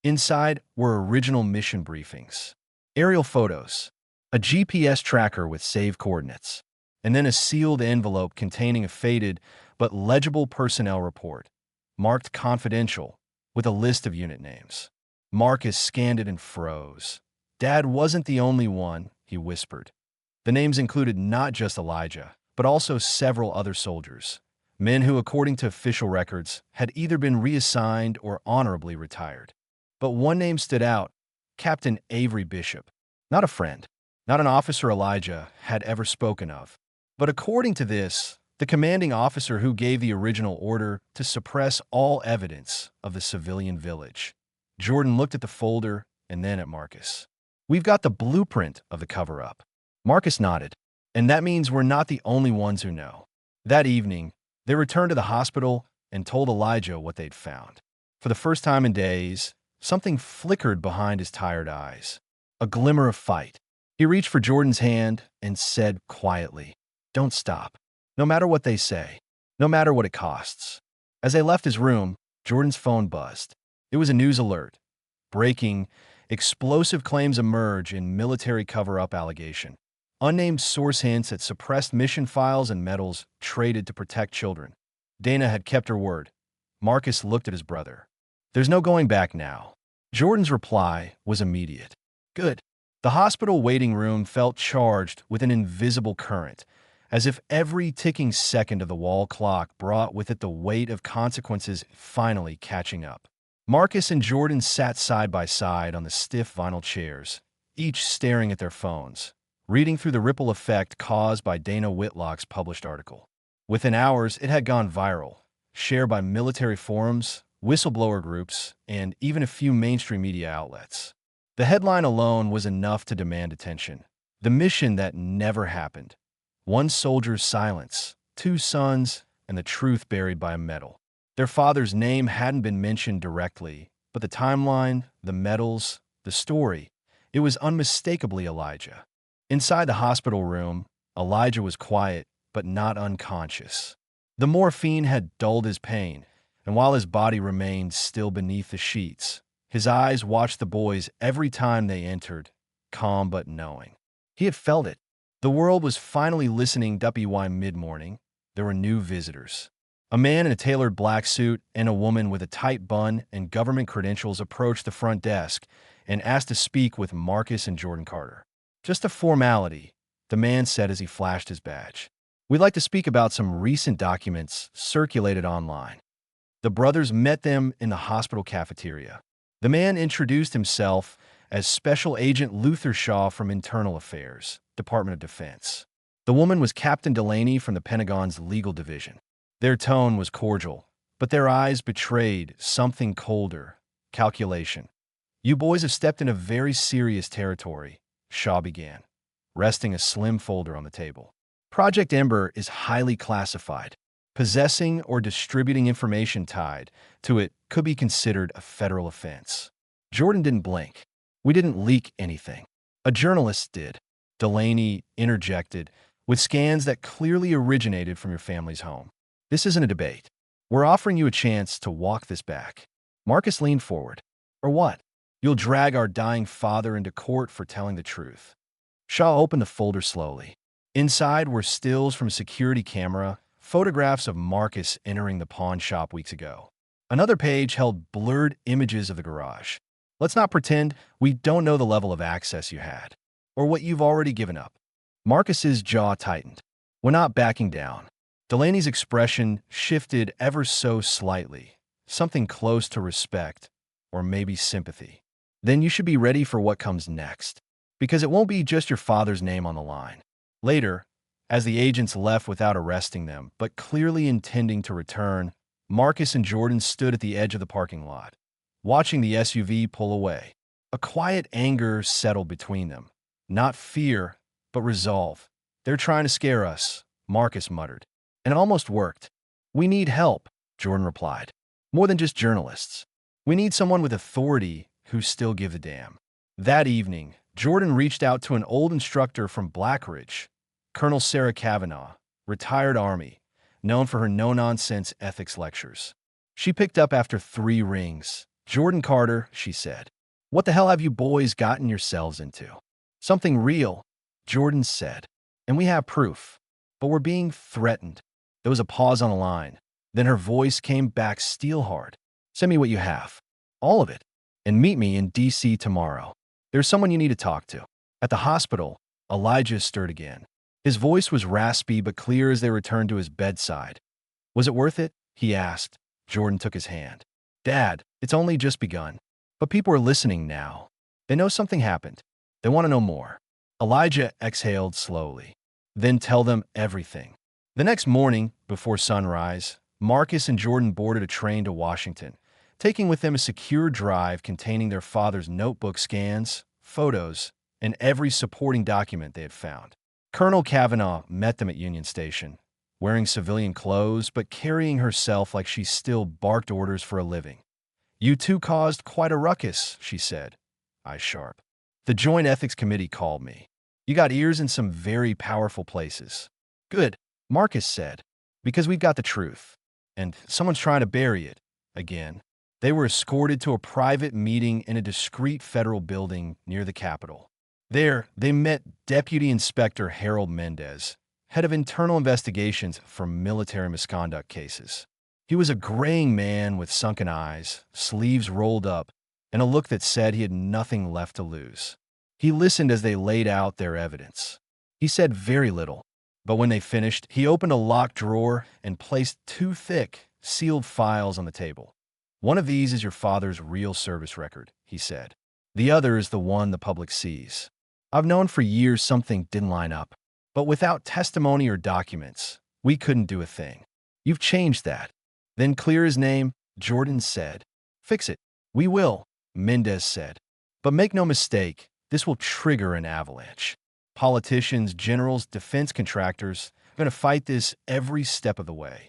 A: Inside were original mission briefings, aerial photos, a GPS tracker with saved coordinates, and then a sealed envelope containing a faded but legible personnel report, marked confidential, with a list of unit names. Marcus scanned it and froze. Dad wasn't the only one, he whispered. The names included not just Elijah, but also several other soldiers, men who, according to official records, had either been reassigned or honorably retired. But one name stood out, Captain Avery Bishop. Not a friend, not an officer Elijah had ever spoken of. But according to this, the commanding officer who gave the original order to suppress all evidence of the civilian village. Jordan looked at the folder and then at Marcus. "We've got the blueprint of the cover-up." Marcus nodded. "And that means we're not the only ones who know." That evening, they returned to the hospital and told Elijah what they'd found. For the first time in days, something flickered behind his tired eyes. A glimmer of fight. He reached for Jordan's hand and said quietly, "Don't stop. No matter what they say. No matter what it costs." As they left his room, Jordan's phone buzzed. It was a news alert. Breaking, explosive claims emerge in military cover-up allegation. Unnamed source hints at suppressed mission files and medals traded to protect children. Dana had kept her word. Marcus looked at his brother. "There's no going back now." Jordan's reply was immediate. "Good." The hospital waiting room felt charged with an invisible current, as if every ticking second of the wall clock brought with it the weight of consequences finally catching up. Marcus and Jordan sat side by side on the stiff vinyl chairs, each staring at their phones, reading through the ripple effect caused by Dana Whitlock's published article. Within hours, it had gone viral, shared by military forums, whistleblower groups, and even a few mainstream media outlets. The headline alone was enough to demand attention. The mission that never happened. One soldier's silence, two sons, and the truth buried by a medal. Their father's name hadn't been mentioned directly, but the timeline, the medals, the story, it was unmistakably Elijah. Inside the hospital room, Elijah was quiet, but not unconscious. The morphine had dulled his pain, and while his body remained still beneath the sheets, his eyes watched the boys every time they entered, calm but knowing. He had felt it. The world was finally listening. WY mid-morning, there were new visitors. A man in a tailored black suit and a woman with a tight bun and government credentials approached the front desk and asked to speak with Marcus and Jordan Carter. Just a formality, the man said as he flashed his badge. We'd like to speak about some recent documents circulated online. The brothers met them in the hospital cafeteria. The man introduced himself as Special Agent Luther Shaw from Internal Affairs, Department of Defense. The woman was Captain Delaney from the Pentagon's Legal Division. Their tone was cordial, but their eyes betrayed something colder: calculation. You boys have stepped into very serious territory, Shaw began, resting a slim folder on the table. Project Ember is highly classified. Possessing or distributing information tied to it could be considered a federal offense. Jordan didn't blink. We didn't leak anything. A journalist did. Delaney interjected, with scans that clearly originated from your family's home. This isn't a debate. We're offering you a chance to walk this back. Marcus leaned forward. Or what? You'll drag our dying father into court for telling the truth. Shaw opened the folder slowly. Inside were stills from a security camera, photographs of Marcus entering the pawn shop weeks ago. Another page held blurred images of the garage. Let's not pretend we don't know the level of access you had, or what you've already given up. Marcus's jaw tightened. We're not backing down. Delaney's expression shifted ever so slightly, something close to respect, or maybe sympathy. Then you should be ready for what comes next, because it won't be just your father's name on the line. Later, as the agents left without arresting them, but clearly intending to return, Marcus and Jordan stood at the edge of the parking lot, watching the SUV pull away. A quiet anger settled between them. Not fear, but resolve. They're trying to scare us, Marcus muttered. And it almost worked. We need help, Jordan replied. More than just journalists. We need someone with authority who still gives a damn. That evening, Jordan reached out to an old instructor from Blackridge, Colonel Sarah Kavanaugh, retired Army, known for her no-nonsense ethics lectures. She picked up after 3 rings. Jordan Carter, she said. What the hell have you boys gotten yourselves into? Something real, Jordan said. And we have proof. But we're being threatened. There was a pause on the line. Then her voice came back steel hard. Send me what you have. All of it. And meet me in D.C. tomorrow. There's someone you need to talk to. At the hospital, Elijah stirred again. His voice was raspy but clear as they returned to his bedside. Was it worth it? He asked. Jordan took his hand. Dad, it's only just begun. But people are listening now. They know something happened. They want to know more. Elijah exhaled slowly. Then tell them everything. The next morning, before sunrise, Marcus and Jordan boarded a train to Washington, taking with them a secure drive containing their father's notebook scans, photos, and every supporting document they had found. Colonel Kavanaugh met them at Union Station, wearing civilian clothes but carrying herself like she still barked orders for a living. You two caused quite a ruckus, she said, eyes sharp. The Joint Ethics Committee called me. You got ears in some very powerful places. Good, Marcus said, because we've got the truth. And someone's trying to bury it, again. They were escorted to a private meeting in a discreet federal building near the Capitol. There, they met Deputy Inspector Harold Mendez, head of internal investigations for military misconduct cases. He was a graying man with sunken eyes, sleeves rolled up, and a look that said he had nothing left to lose. He listened as they laid out their evidence. He said very little, but when they finished, he opened a locked drawer and placed 2 thick, sealed files on the table. One of these is your father's real service record, he said. The other is the one the public sees. I've known for years something didn't line up, but without testimony or documents, we couldn't do a thing. You've changed that. Then clear his name, Jordan said. Fix it. We will, Mendez said. But make no mistake, this will trigger an avalanche. Politicians, generals, defense contractors are going to fight this every step of the way.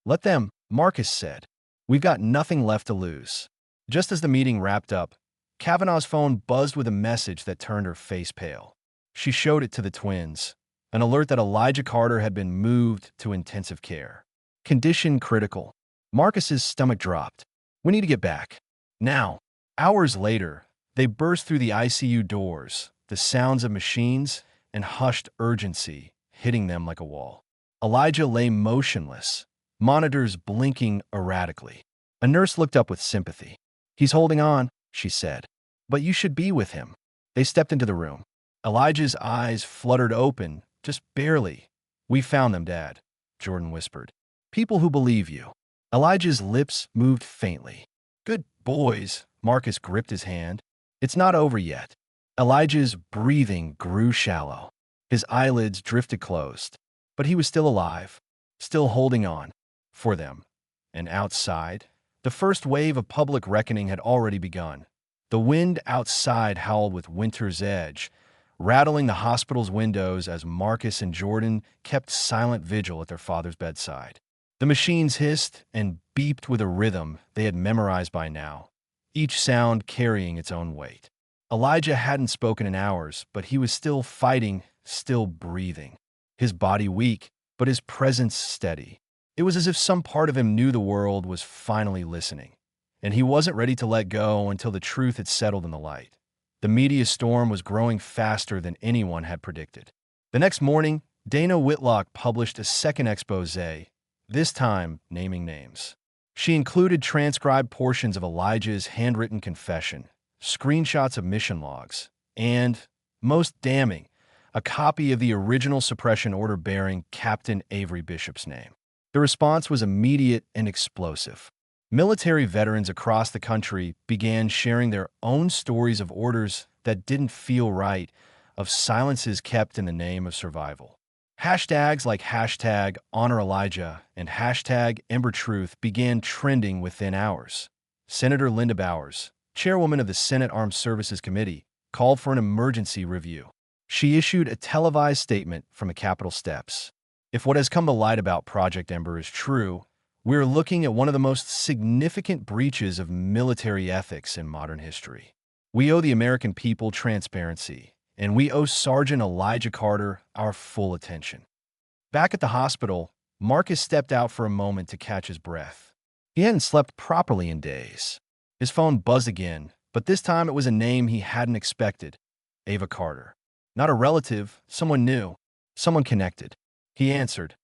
A: Let them, Marcus said. We've got nothing left to lose. Just as the meeting wrapped up, Kavanaugh's phone buzzed with a message that turned her face pale. She showed it to the twins, an alert that Elijah Carter had been moved to intensive care. Condition critical. Marcus's stomach dropped. We need to get back. Now. Hours later, they burst through the ICU doors, the sounds of machines and hushed urgency hitting them like a wall. Elijah lay motionless, monitors blinking erratically. A nurse looked up with sympathy. He's holding on, she said. But you should be with him. They stepped into the room. Elijah's eyes fluttered open, just barely. We found them, Dad, Jordan whispered. People who believe you. Elijah's lips moved faintly. Good boys, Marcus gripped his hand. It's not over yet. Elijah's breathing grew shallow. His eyelids drifted closed. But he was still alive, still holding on. For them. And outside, the first wave of public reckoning had already begun. The wind outside howled with winter's edge, rattling the hospital's windows as Marcus and Jordan kept silent vigil at their father's bedside. The machines hissed and beeped with a rhythm they had memorized by now, each sound carrying its own weight. Elijah hadn't spoken in hours, but he was still fighting, still breathing. His body weak, but his presence steady. It was as if some part of him knew the world was finally listening, and he wasn't ready to let go until the truth had settled in the light. The media storm was growing faster than anyone had predicted. The next morning, Dana Whitlock published a second exposé, this time naming names. She included transcribed portions of Elijah's handwritten confession, screenshots of mission logs, and, most damning, a copy of the original suppression order bearing Captain Avery Bishop's name. The response was immediate and explosive. Military veterans across the country began sharing their own stories of orders that didn't feel right, of silences kept in the name of survival. Hashtags like hashtag Honor Elijah and hashtag Ember Truth began trending within hours. Senator Linda Bowers, chairwoman of the Senate Armed Services Committee, called for an emergency review. She issued a televised statement from the Capitol steps. If what has come to light about Project Ember is true, we're looking at one of the most significant breaches of military ethics in modern history. We owe the American people transparency, and we owe Sergeant Elijah Carter our full attention. Back at the hospital, Marcus stepped out for a moment to catch his breath. He hadn't slept properly in days. His phone buzzed again, but this time it was a name he hadn't expected. Ava Carter. Not a relative, someone new, someone connected. He answered.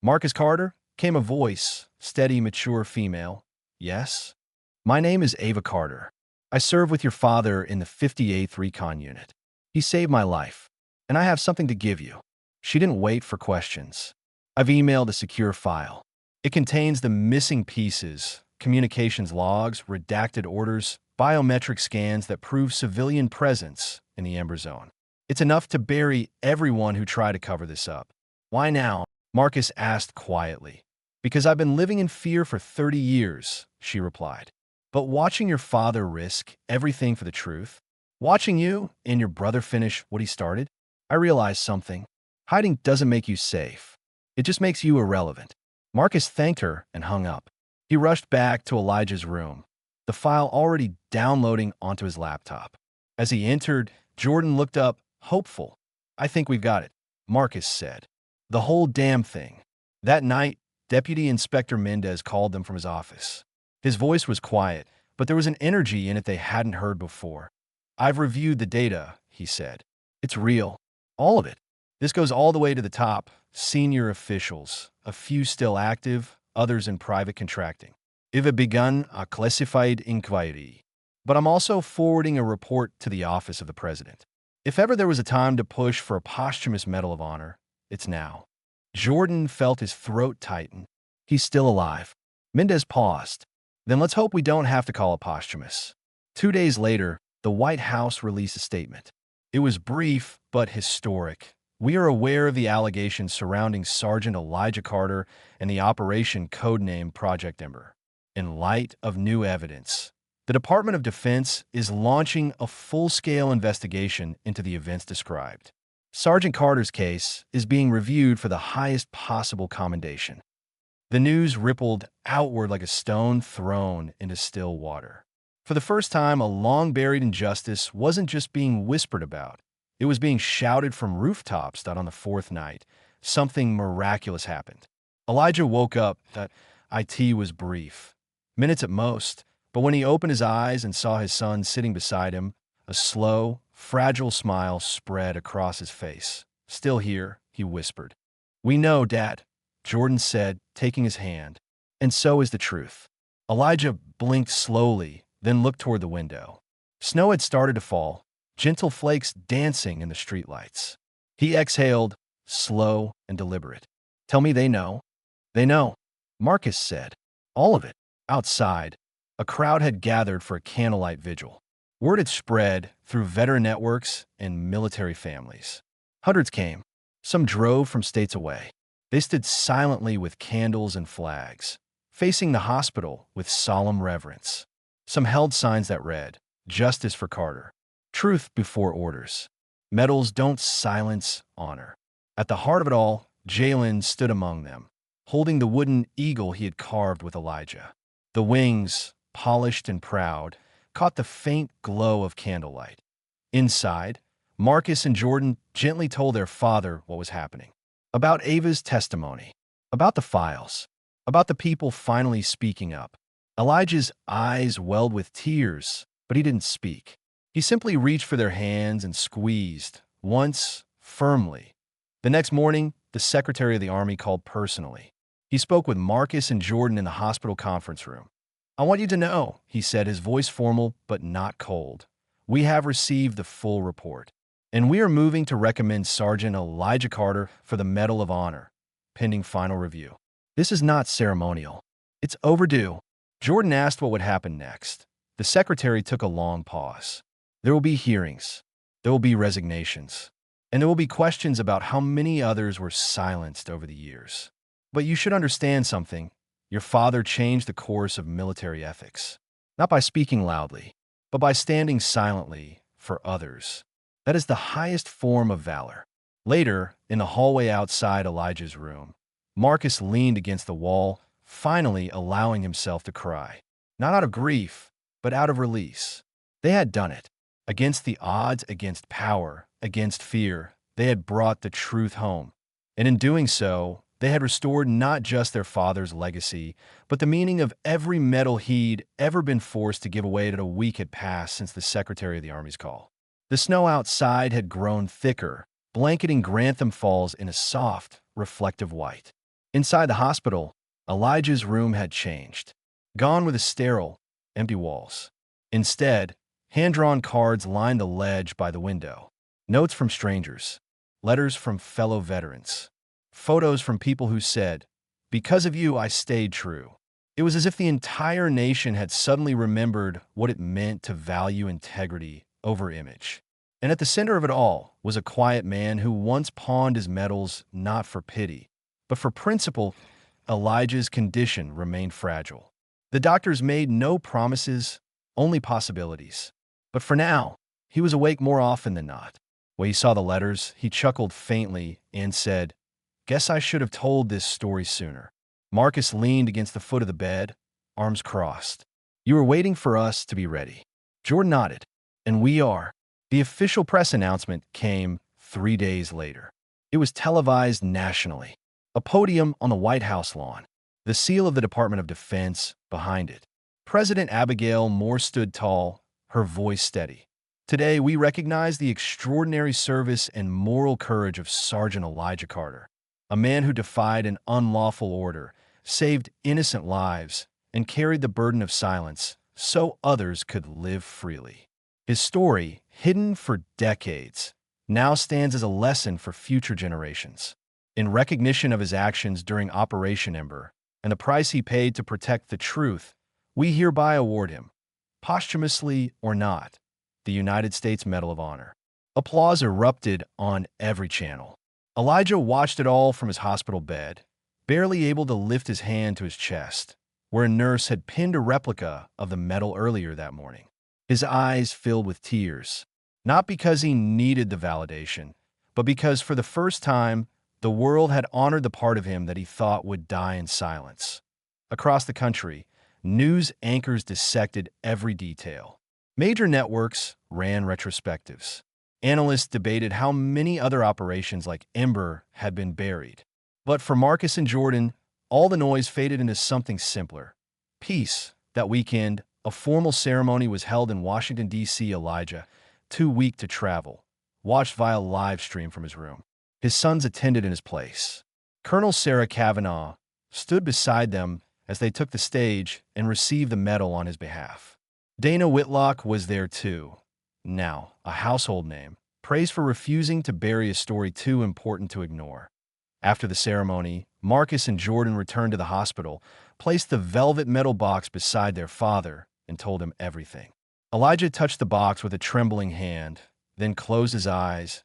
A: Marcus Carter? Came a voice, steady, mature female. Yes? My name is Ava Carter. I serve with your father in the 58th Recon Unit. He saved my life, and I have something to give you. She didn't wait for questions. I've emailed a secure file. It contains the missing pieces, communications logs, redacted orders, biometric scans that prove civilian presence in the Ember Zone. It's enough to bury everyone who tried to cover this up. Why now? Marcus asked quietly. Because I've been living in fear for 30 years, she replied. But watching your father risk everything for the truth, watching you and your brother finish what he started, I realized something. Hiding doesn't make you safe. It just makes you irrelevant. Marcus thanked her and hung up. He rushed back to Elijah's room, the file already downloading onto his laptop. As he entered, Jordan looked up, hopeful. I think we've got it, Marcus said. The whole damn thing. That night, Deputy Inspector Mendez called them from his office. His voice was quiet, but there was an energy in it they hadn't heard before. I've reviewed the data, he said. It's real. All of it. This goes all the way to the top, senior officials, a few still active, others in private contracting. I've begun a classified inquiry. But I'm also forwarding a report to the office of the president. If ever there was a time to push for a posthumous Medal of Honor, it's now. Jordan felt his throat tighten. He's still alive. Mendez paused. Then let's hope we don't have to call it posthumous. 2 days later, the White House released a statement. It was brief but historic. We are aware of the allegations surrounding Sergeant Elijah Carter and the operation codenamed Project Ember. In light of new evidence, the Department of Defense is launching a full-scale investigation into the events described. Sergeant Carter's case is being reviewed for the highest possible commendation. The news rippled outward like a stone thrown into still water. For the first time, a long-buried injustice wasn't just being whispered about. It was being shouted from rooftops that on the fourth night, something miraculous happened. Elijah woke up. That IT was brief, minutes at most, but when he opened his eyes and saw his son sitting beside him, a slow, fragile smile spread across his face. "Still here," he whispered. "We know, Dad," Jordan said, taking his hand. "And so is the truth." Elijah blinked slowly, then looked toward the window. Snow had started to fall, gentle flakes dancing in the streetlights. He exhaled, slow and deliberate. "Tell me they know." "They know," Marcus said. "All of it." Outside, a crowd had gathered for a candlelight vigil. Word had spread through veteran networks and military families. Hundreds came. Some drove from states away. They stood silently with candles and flags, facing the hospital with solemn reverence. Some held signs that read, "Justice for Carter. Truth before orders. Medals don't silence honor." At the heart of it all, Jalen stood among them, holding the wooden eagle he had carved with Elijah. The wings, polished and proud, caught the faint glow of candlelight. Inside, Marcus and Jordan gently told their father what was happening. About Ava's testimony, about the files, about the people finally speaking up. Elijah's eyes welled with tears, but he didn't speak. He simply reached for their hands and squeezed, once, firmly. The next morning, the Secretary of the Army called personally. He spoke with Marcus and Jordan in the hospital conference room. "I want you to know," he said, his voice formal but not cold. "We have received the full report, and we are moving to recommend Sergeant Elijah Carter for the Medal of Honor, pending final review. This is not ceremonial. It's overdue." Jordan asked what would happen next. The secretary took a long pause. "There will be hearings. There will be resignations. And there will be questions about how many others were silenced over the years. But you should understand something. Your father changed the course of military ethics, not by speaking loudly, but by standing silently for others. That is the highest form of valor." Later, in the hallway outside Elijah's room, Marcus leaned against the wall, finally allowing himself to cry. Not out of grief, but out of release. They had done it. Against the odds, against power, against fear, they had brought the truth home. And in doing so, they had restored not just their father's legacy, but the meaning of every medal he'd ever been forced to give away that a week had passed since the Secretary of the Army's call. The snow outside had grown thicker, blanketing Grantham Falls in a soft, reflective white. Inside the hospital, Elijah's room had changed. Gone were the sterile, empty walls. Instead, hand-drawn cards lined the ledge by the window. Notes from strangers, letters from fellow veterans, photos from people who said, "Because of you, I stayed true." It was as if the entire nation had suddenly remembered what it meant to value integrity over image. And at the center of it all was a quiet man who once pawned his medals not for pity, but for principle. Elijah's condition remained fragile. The doctors made no promises, only possibilities. But for now, he was awake more often than not. When he saw the letters, he chuckled faintly and said, "Guess I should have told this story sooner." Marcus leaned against the foot of the bed, arms crossed. "You were waiting for us to be ready." Jordan nodded. "And we are." The official press announcement came 3 days later. It was televised nationally. A podium on the White House lawn, the seal of the Department of Defense behind it. President Abigail Moore stood tall, her voice steady. "Today, we recognize the extraordinary service and moral courage of Sergeant Elijah Carter, a man who defied an unlawful order, saved innocent lives, and carried the burden of silence so others could live freely. His story, hidden for decades, now stands as a lesson for future generations. In recognition of his actions during Operation Ember and the price he paid to protect the truth, we hereby award him, posthumously or not, the United States Medal of Honor. Applause erupted on every channel. Elijah watched it all from his hospital bed, barely able to lift his hand to his chest, where a nurse had pinned a replica of the medal earlier that morning. His eyes filled with tears, not because he needed the validation, but because for the first time, the world had honored the part of him that he thought would die in silence. Across the country, news anchors dissected every detail. Major networks ran retrospectives. Analysts debated how many other operations like Ember had been buried. But for Marcus and Jordan, all the noise faded into something simpler. Peace. That weekend, a formal ceremony was held in Washington, D.C. Elijah, too weak to travel, watched via live stream from his room. His sons attended in his place. Colonel Sarah Kavanaugh stood beside them as they took the stage and received the medal on his behalf. Dana Whitlock was there too, now a household name, praised for refusing to bury a story too important to ignore. After the ceremony, Marcus and Jordan returned to the hospital, placed the velvet metal box beside their father, and told him everything. Elijah touched the box with a trembling hand, then closed his eyes.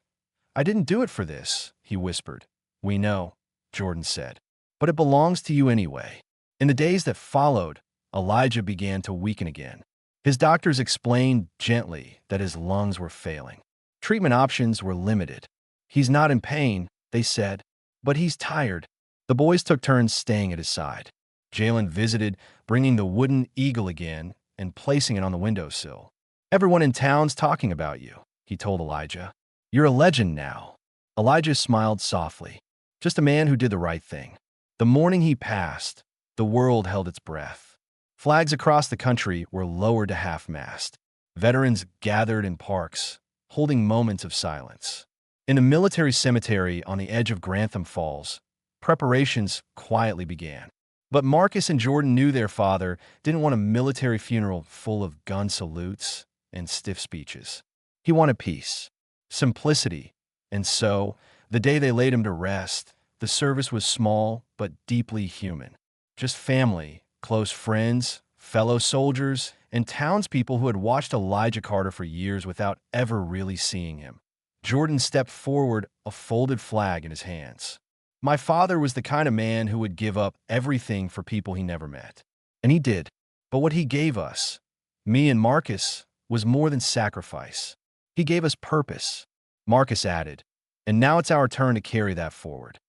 A: "I didn't do it for this," he whispered. "We know," Jordan said. "But it belongs to you anyway." In the days that followed, Elijah began to weaken again. His doctors explained gently that his lungs were failing. Treatment options were limited. "He's not in pain," they said, "but he's tired." The boys took turns staying at his side. Jalen visited, bringing the wooden eagle again and placing it on the windowsill. "Everyone in town's talking about you," he told Elijah. "You're a legend now." Elijah smiled softly. Just a man who did the right thing. The morning he passed, the world held its breath. Flags across the country were lowered to half-mast. Veterans gathered in parks, holding moments of silence. In a military cemetery on the edge of Grantham Falls, preparations quietly began. But Marcus and Jordan knew their father didn't want a military funeral full of gun salutes and stiff speeches. He wanted peace, simplicity, and so, the day they laid him to rest, the service was small but deeply human. Just family, close friends, fellow soldiers, and townspeople who had watched Elijah Carter for years without ever really seeing him. Jordan stepped forward, a folded flag in his hands. "My father was the kind of man who would give up everything for people he never met. And he did. But what he gave us, me and Marcus, was more than sacrifice. He gave us purpose," Marcus added. "And now it's our turn to carry that forward."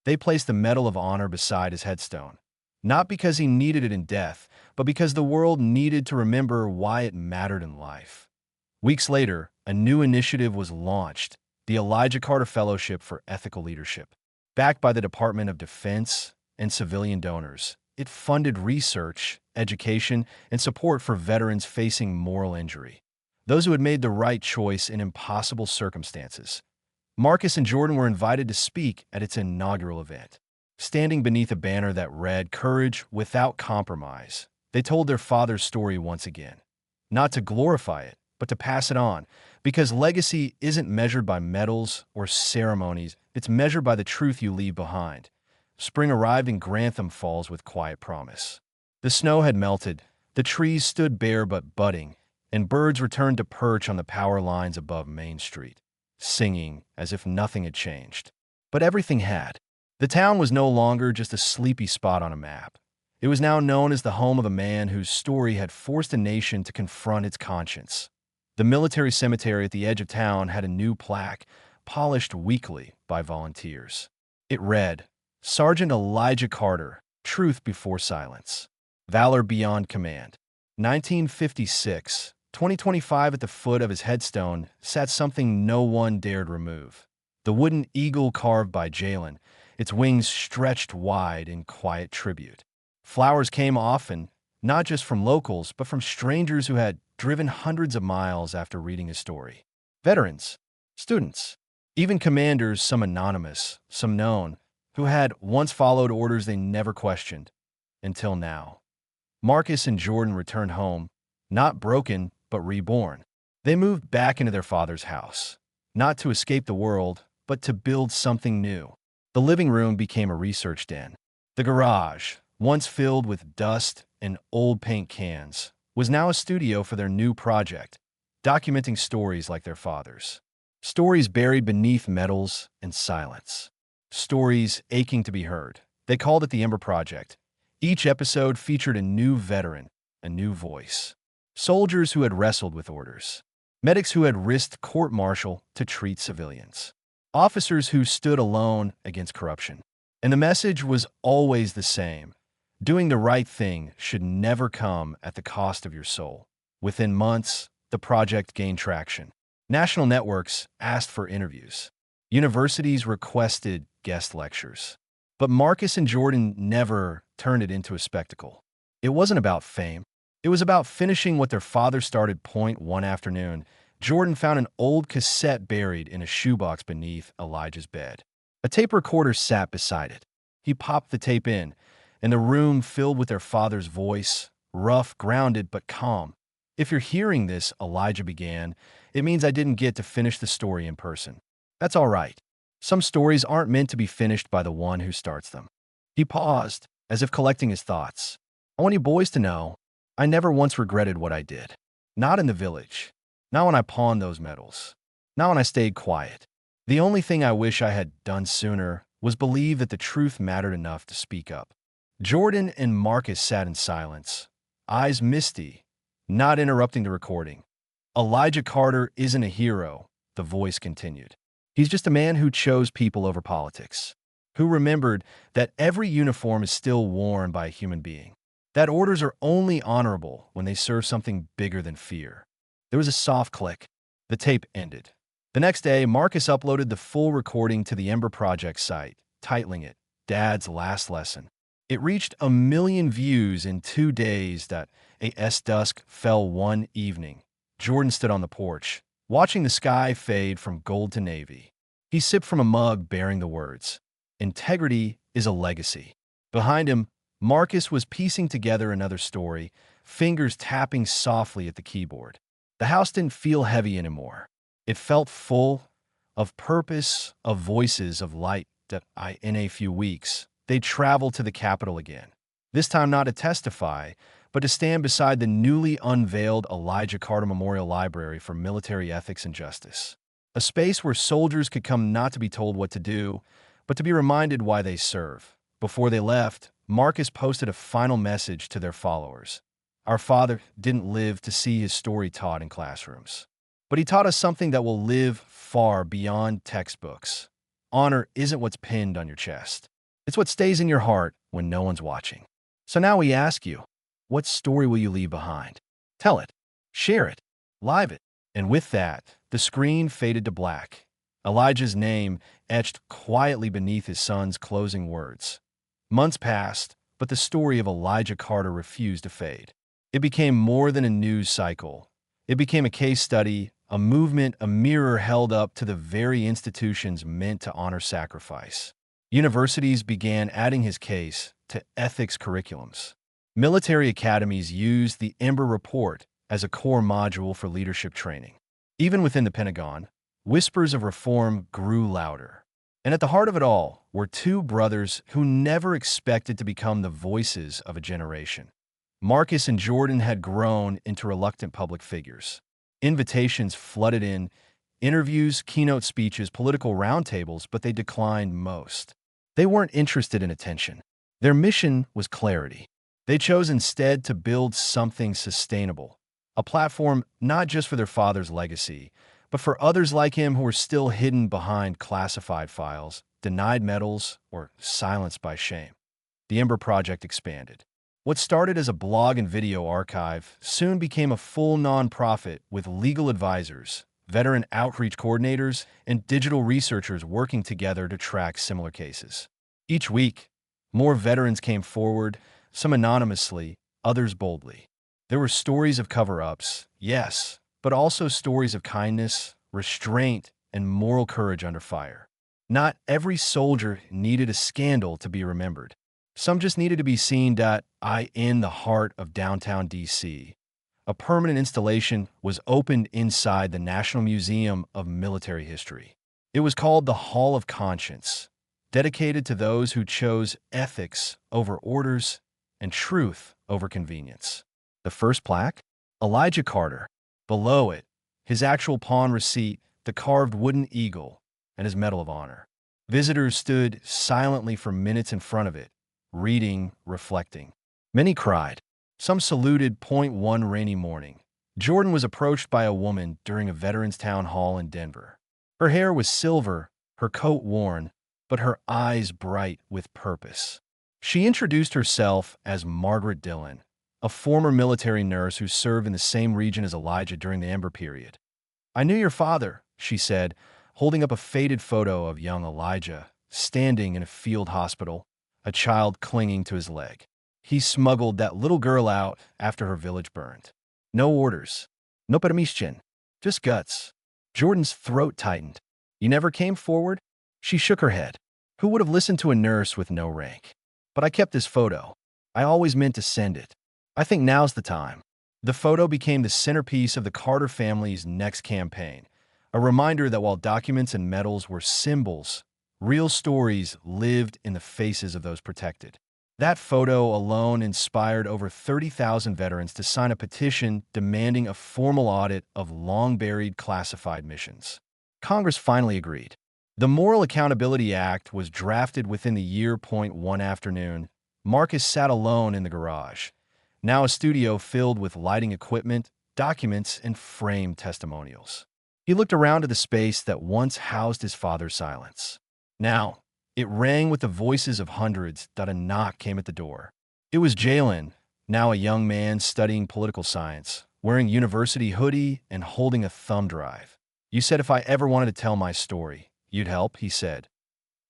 A: They placed the Medal of Honor beside his headstone, not because he needed it in death, but because the world needed to remember why it mattered in life. Weeks later, a new initiative was launched, the Elijah Carter Fellowship for Ethical Leadership. Backed by the Department of Defense and civilian donors, it funded research, education, and support for veterans facing moral injury, those who had made the right choice in impossible circumstances. Marcus and Jordan were invited to speak at its inaugural event. Standing beneath a banner that read, "Courage without compromise," they told their father's story once again. Not to glorify it, but to pass it on, because legacy isn't measured by medals or ceremonies, it's measured by the truth you leave behind. Spring arrived in Grantham Falls with quiet promise. The snow had melted, the trees stood bare but budding, and birds returned to perch on the power lines above Main Street, singing as if nothing had changed. But everything had. The town was no longer just a sleepy spot on a map. It was now known as the home of a man whose story had forced a nation to confront its conscience. The military cemetery at the edge of town had a new plaque, polished weekly by volunteers. It read, "Sergeant Elijah Carter, Truth Before Silence. Valor Beyond Command. 1956, 2025." At the foot of his headstone sat something no one dared remove. The wooden eagle carved by Jalen, its wings stretched wide in quiet tribute. Flowers came often, not just from locals, but from strangers who had driven hundreds of miles after reading his story. Veterans, students, even commanders, some anonymous, some known, who had once followed orders they never questioned, until now. Marcus and Jordan returned home, not broken, but reborn. They moved back into their father's house, not to escape the world, but to build something new. The living room became a research den. The garage, once filled with dust and old paint cans, was now a studio for their new project, documenting stories like their fathers. Stories buried beneath medals and silence. Stories aching to be heard. They called it the Ember Project. Each episode featured a new veteran, a new voice. Soldiers who had wrestled with orders. Medics who had risked court-martial to treat civilians. Officers who stood alone against corruption. And the message was always the same. Doing the right thing should never come at the cost of your soul. Within months, the project gained traction. National networks asked for interviews. Universities requested guest lectures. But Marcus and Jordan never turned it into a spectacle. It wasn't about fame. It was about finishing what their father started. One afternoon, Jordan found an old cassette buried in a shoebox beneath Elijah's bed. A tape recorder sat beside it. He popped the tape in, and the room filled with their father's voice, rough, grounded, but calm. "If you're hearing this," Elijah began, "it means I didn't get to finish the story in person. That's all right. Some stories aren't meant to be finished by the one who starts them." He paused, as if collecting his thoughts. "I want you boys to know, I never once regretted what I did. Not in the village. Not when I pawned those medals. Not when I stayed quiet. The only thing I wish I had done sooner was believe that the truth mattered enough to speak up." Jordan and Marcus sat in silence, eyes misty, not interrupting the recording. "Elijah Carter isn't a hero," the voice continued. "He's just a man who chose people over politics, who remembered that every uniform is still worn by a human being, that orders are only honorable when they serve something bigger than fear." There was a soft click. The tape ended. The next day, Marcus uploaded the full recording to the Ember Project site, titling it Dad's Last Lesson. It reached 1 million views in 2 days. As dusk fell one evening, Jordan stood on the porch, watching the sky fade from gold to navy. He sipped from a mug bearing the words, "Integrity is a legacy." Behind him, Marcus was piecing together another story, fingers tapping softly at the keyboard. The house didn't feel heavy anymore. It felt full of purpose, of voices, of light. In a few weeks, they traveled to the Capitol again. This time not to testify, but to stand beside the newly unveiled Elijah Carter Memorial Library for Military Ethics and Justice. A space where soldiers could come not to be told what to do, but to be reminded why they serve. Before they left, Marcus posted a final message to their followers. "Our father didn't live to see his story taught in classrooms, but he taught us something that will live far beyond textbooks. Honor isn't what's pinned on your chest. It's what stays in your heart when no one's watching." So now we ask you, what story will you leave behind? Tell it, share it, live it. And with that, the screen faded to black. Elijah's name etched quietly beneath his son's closing words. Months passed, but the story of Elijah Carter refused to fade. It became more than a news cycle. It became a case study, a movement, a mirror held up to the very institutions meant to honor sacrifice. Universities began adding his case to ethics curriculums. Military academies used the Ember Report as a core module for leadership training. Even within the Pentagon, whispers of reform grew louder. And at the heart of it all were two brothers who never expected to become the voices of a generation. Marcus and Jordan had grown into reluctant public figures. Invitations flooded in, interviews, keynote speeches, political roundtables, but they declined most. They weren't interested in attention. Their mission was clarity. They chose instead to build something sustainable, a platform not just for their father's legacy, but for others like him who were still hidden behind classified files, denied medals, or silenced by shame. The Ember Project expanded. What started as a blog and video archive soon became a full nonprofit with legal advisors, veteran outreach coordinators, and digital researchers working together to track similar cases. Each week, more veterans came forward, some anonymously, others boldly. There were stories of cover-ups, yes, but also stories of kindness, restraint, and moral courage under fire. Not every soldier needed a scandal to be remembered. Some just needed to be seen. In the heart of downtown D.C., a permanent installation was opened inside the National Museum of Military History. It was called the Hall of Conscience, dedicated to those who chose ethics over orders and truth over convenience. The first plaque? Elijah Carter. Below it, his actual pawn receipt, the carved wooden eagle, and his Medal of Honor. Visitors stood silently for minutes in front of it, reading, reflecting. Many cried. Some saluted. One rainy morning, Jordan was approached by a woman during a veterans town hall in Denver. Her hair was silver, her coat worn, but her eyes bright with purpose. She introduced herself as Margaret Dillon, a former military nurse who served in the same region as Elijah during the Ember period. "I knew your father," she said, holding up a faded photo of young Elijah, standing in a field hospital, a child clinging to his leg. "He smuggled that little girl out after her village burned. No orders. No permission. Just guts." Jordan's throat tightened. "You never came forward?" She shook her head. Who would have listened to a nurse with no rank? "But I kept this photo. I always meant to send it. I think now's the time." The photo became the centerpiece of the Carter family's next campaign, a reminder that while documents and medals were symbols, real stories lived in the faces of those protected. That photo alone inspired over 30,000 veterans to sign a petition demanding a formal audit of long-buried classified missions. Congress finally agreed. The Moral Accountability Act was drafted within the year. One afternoon, Marcus sat alone in the garage, now a studio filled with lighting equipment, documents, and framed testimonials. He looked around at the space that once housed his father's silence. Now, it rang with the voices of hundreds. A knock came at the door. It was Jalen, now a young man studying political science, wearing a university hoodie and holding a thumb drive. "You said if I ever wanted to tell my story, you'd help," he said.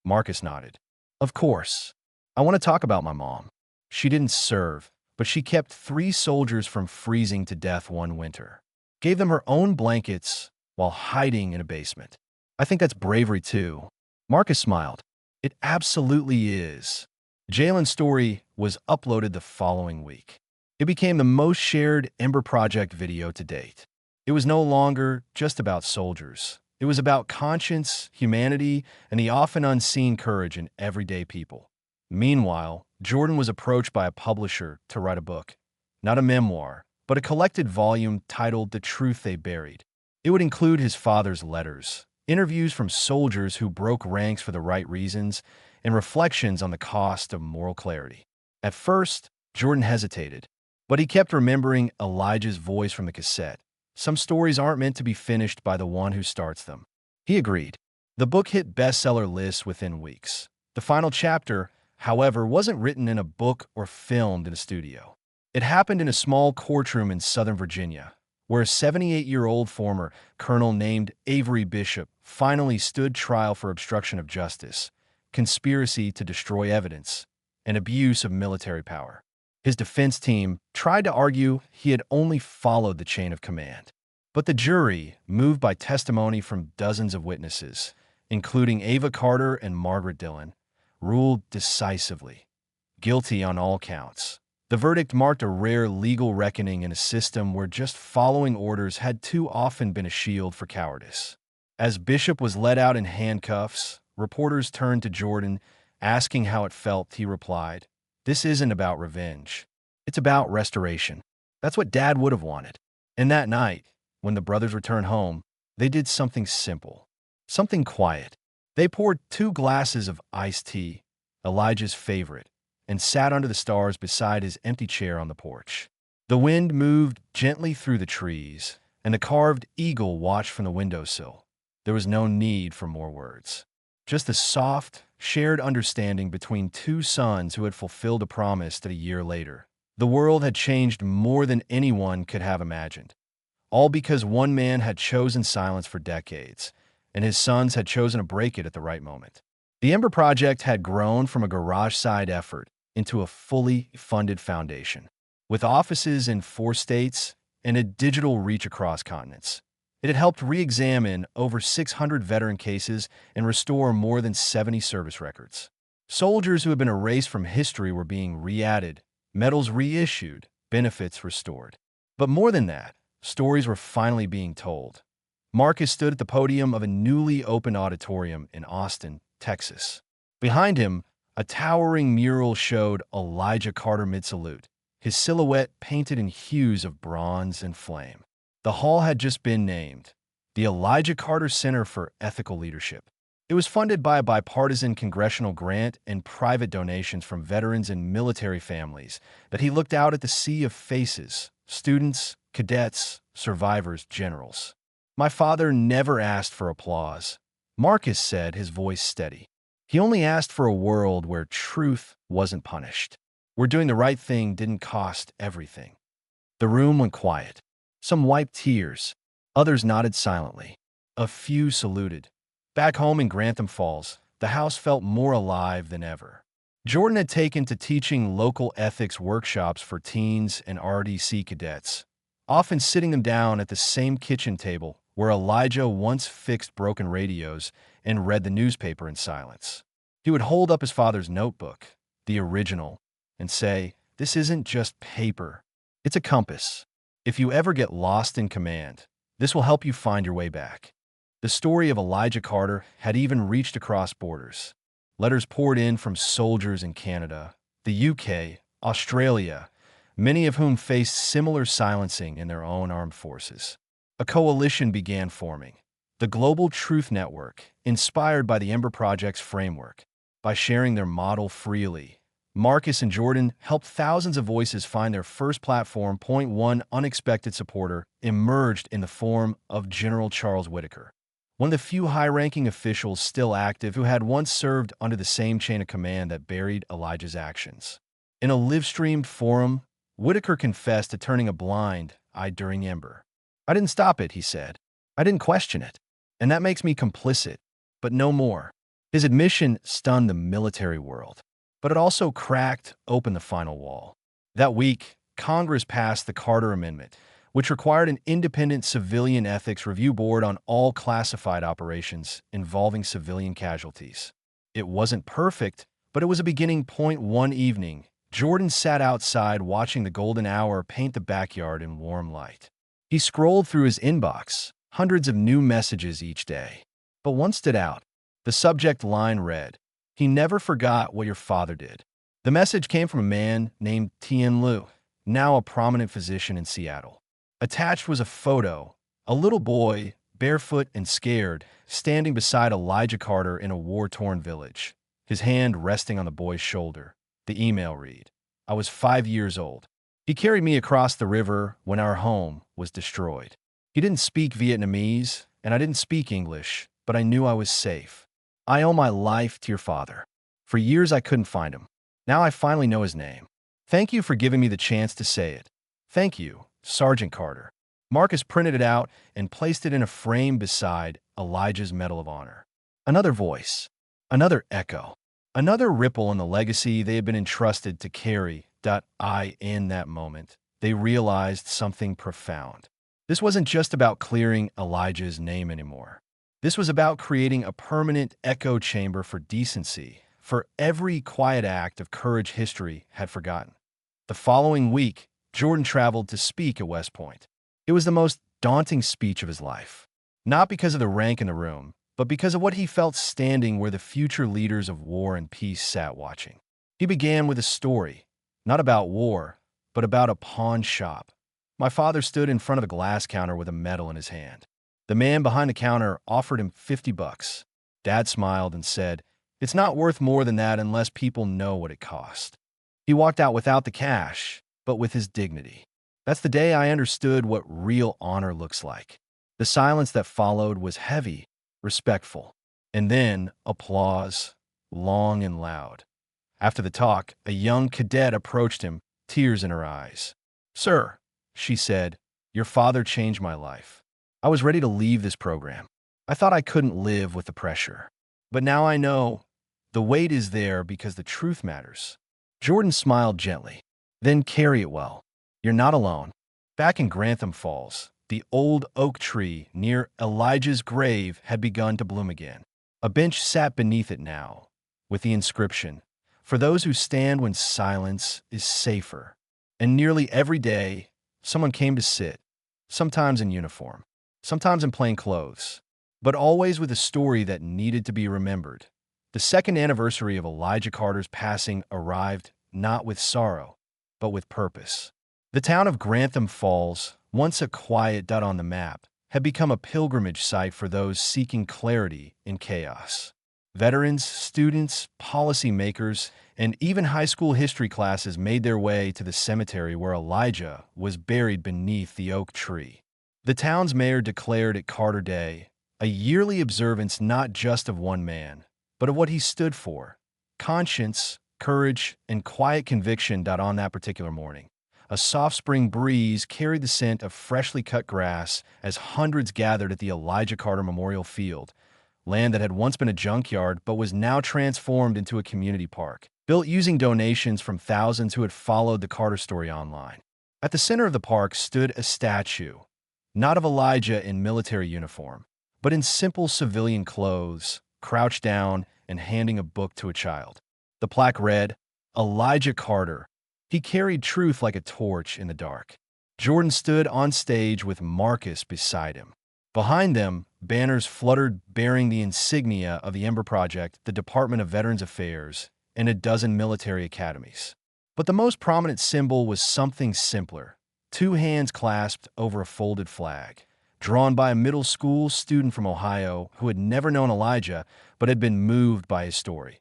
A: Marcus nodded. "Of course. I want to talk about my mom. She didn't serve, but she kept 3 soldiers from freezing to death one winter. Gave them her own blankets while hiding in a basement. I think that's bravery too." Marcus smiled. "It absolutely is." Jalen's story was uploaded the following week. It became the most shared Ember Project video to date. It was no longer just about soldiers. It was about conscience, humanity, and the often unseen courage in everyday people. Meanwhile, Jordan was approached by a publisher to write a book. Not a memoir, but a collected volume titled The Truth They Buried. It would include his father's letters, interviews from soldiers who broke ranks for the right reasons, and reflections on the cost of moral clarity. At first, Jordan hesitated, but he kept remembering Elijah's voice from the cassette. Some stories aren't meant to be finished by the one who starts them. He agreed. The book hit bestseller lists within weeks. The final chapter, however, wasn't written in a book or filmed in a studio. It happened in a small courtroom in Southern Virginia, where a 78-year-old former colonel named Avery Bishop finally stood trial for obstruction of justice, conspiracy to destroy evidence, and abuse of military power. His defense team tried to argue he had only followed the chain of command. But the jury, moved by testimony from dozens of witnesses, including Ava Carter and Margaret Dillon, ruled decisively, guilty on all counts. The verdict marked a rare legal reckoning in a system where just following orders had too often been a shield for cowardice. As Bishop was led out in handcuffs, reporters turned to Jordan, asking how it felt. He replied, "This isn't about revenge. It's about restoration. That's what Dad would have wanted." And that night, when the brothers returned home, they did something simple, something quiet. They poured 2 glasses of iced tea, Elijah's favorite, and sat under the stars beside his empty chair on the porch. The wind moved gently through the trees, and the carved eagle watched from the windowsill. There was no need for more words. Just a soft, shared understanding between 2 sons who had fulfilled a promise that a year later, the world had changed more than anyone could have imagined. All because one man had chosen silence for decades, and his sons had chosen to break it at the right moment. The Ember Project had grown from a garage-side effort into a fully funded foundation. With offices in 4 states and a digital reach across continents, it had helped re-examine over 600 veteran cases and restore more than 70 service records. Soldiers who had been erased from history were being re-added, medals reissued, benefits restored. But more than that, stories were finally being told. Marcus stood at the podium of a newly opened auditorium in Austin, Texas. Behind him, a towering mural showed Elijah Carter mid-salute, his silhouette painted in hues of bronze and flame. The hall had just been named the Elijah Carter Center for Ethical Leadership. It was funded by a bipartisan congressional grant and private donations from veterans and military families that he looked out at the sea of faces, students, cadets, survivors, generals. My father never asked for applause. Marcus said, his voice steady. He only asked for a world where truth wasn't punished, where doing the right thing didn't cost everything. The room went quiet. Some wiped tears. Others nodded silently. A few saluted. Back home in Grantham Falls, the house felt more alive than ever. Jordan had taken to teaching local ethics workshops for teens and RDC cadets, often sitting them down at the same kitchen table where Elijah once fixed broken radios and read the newspaper in silence. He would hold up his father's notebook, the original, and say, "This isn't just paper. It's a compass. If you ever get lost in command, this will help you find your way back." The story of Elijah Carter had even reached across borders. Letters poured in from soldiers in Canada, the UK, Australia, many of whom faced similar silencing in their own armed forces. A coalition began forming, the Global Truth Network, inspired by the Ember Project's framework. By sharing their model freely, Marcus and Jordan helped thousands of voices find their first platform. One unexpected supporter emerged in the form of General Charles Whitaker, one of the few high-ranking officials still active who had once served under the same chain of command that buried Elijah's actions. In a live-streamed forum, Whitaker confessed to turning a blind eye during Ember. "I didn't stop it," he said. "I didn't question it. And that makes me complicit, but no more." His admission stunned the military world, but it also cracked open the final wall. That week, Congress passed the Carter Amendment, which required an independent civilian ethics review board on all classified operations involving civilian casualties. It wasn't perfect, but it was a beginning. One evening, Jordan sat outside watching the golden hour paint the backyard in warm light. He scrolled through his inbox, hundreds of new messages each day. But one stood out. The subject line read, "He never forgot what your father did." The message came from a man named Tien Lu, now a prominent physician in Seattle. Attached was a photo, a little boy, barefoot and scared, standing beside Elijah Carter in a war-torn village, his hand resting on the boy's shoulder. The email read, "I was 5 years old. He carried me across the river when our home was destroyed. He didn't speak Vietnamese, and I didn't speak English, but I knew I was safe. I owe my life to your father. For years I couldn't find him. Now I finally know his name. Thank you for giving me the chance to say it. Thank you, Sergeant Carter." Marcus printed it out and placed it in a frame beside Elijah's Medal of Honor. Another voice, another echo, another ripple in the legacy they had been entrusted to carry. In that moment, they realized something profound. This wasn't just about clearing Elijah's name anymore. This was about creating a permanent echo chamber for decency, for every quiet act of courage history had forgotten. The following week, Jordan traveled to speak at West Point. It was the most daunting speech of his life, not because of the rank in the room, but because of what he felt standing where the future leaders of war and peace sat watching. He began with a story, not about war, but about a pawn shop. My father stood in front of a glass counter with a medal in his hand. The man behind the counter offered him $50. Dad smiled and said, "It's not worth more than that unless people know what it cost." He walked out without the cash, but with his dignity. That's the day I understood what real honor looks like. The silence that followed was heavy, respectful, and then applause, long and loud. After the talk, a young cadet approached him, tears in her eyes. "Sir," she said, "your father changed my life. I was ready to leave this program. I thought I couldn't live with the pressure. But now I know the weight is there because the truth matters." Jordan smiled gently. "Then carry it well. You're not alone." Back in Grantham Falls, the old oak tree near Elijah's grave had begun to bloom again. A bench sat beneath it now, with the inscription, "For those who stand when silence is safer." And nearly every day, someone came to sit, sometimes in uniform, sometimes in plain clothes, but always with a story that needed to be remembered. The second anniversary of Elijah Carter's passing arrived not with sorrow, but with purpose. The town of Grantham Falls, once a quiet dot on the map, had become a pilgrimage site for those seeking clarity in chaos. Veterans, students, policymakers, and even high school history classes made their way to the cemetery where Elijah was buried beneath the oak tree. The town's mayor declared it Carter Day, a yearly observance not just of one man, but of what he stood for: conscience, courage, and quiet conviction. On that particular morning, a soft spring breeze carried the scent of freshly cut grass as hundreds gathered at the Elijah Carter Memorial Field, land that had once been a junkyard but was now transformed into a community park, built using donations from thousands who had followed the Carter story online. At the center of the park stood a statue, not of Elijah in military uniform, but in simple civilian clothes, crouched down and handing a book to a child. The plaque read, "Elijah Carter. He carried truth like a torch in the dark." Jordan stood on stage with Marcus beside him. Behind them, banners fluttered bearing the insignia of the Ember Project, the Department of Veterans Affairs, and a dozen military academies. But the most prominent symbol was something simpler: two hands clasped over a folded flag, drawn by a middle school student from Ohio who had never known Elijah but had been moved by his story.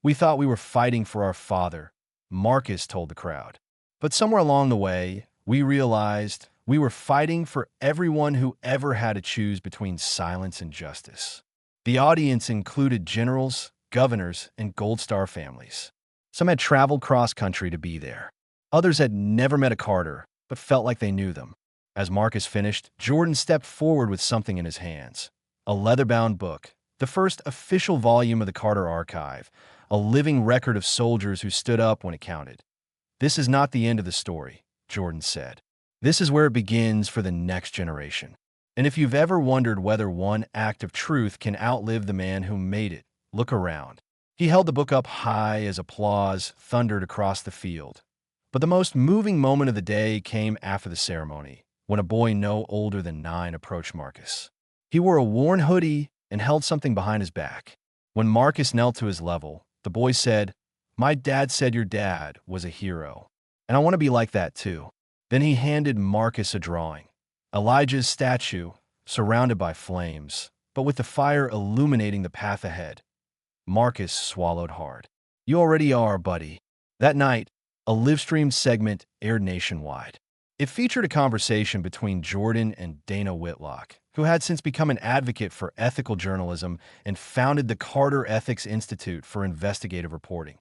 A: "We thought we were fighting for our father," Marcus told the crowd. "But somewhere along the way, we realized we were fighting for everyone who ever had to choose between silence and justice." The audience included generals, governors, and Gold Star families. Some had traveled cross-country to be there. Others had never met a Carter, but felt like they knew them. As Marcus finished, Jordan stepped forward with something in his hands: a leather-bound book, the first official volume of the Carter Archive, a living record of soldiers who stood up when it counted. "This is not the end of the story," Jordan said. "This is where it begins for the next generation. And if you've ever wondered whether one act of truth can outlive the man who made it, look around." He held the book up high as applause thundered across the field. But the most moving moment of the day came after the ceremony, when a boy no older than 9 approached Marcus. He wore a worn hoodie and held something behind his back. When Marcus knelt to his level, the boy said, "My dad said your dad was a hero, and I want to be like that too." Then he handed Marcus a drawing: Elijah's statue, surrounded by flames, but with the fire illuminating the path ahead. Marcus swallowed hard. "You already are, buddy." That night, a live-streamed segment aired nationwide. It featured a conversation between Jordan and Dana Whitlock, who had since become an advocate for ethical journalism and founded the Carter Ethics Institute for Investigative Reporting.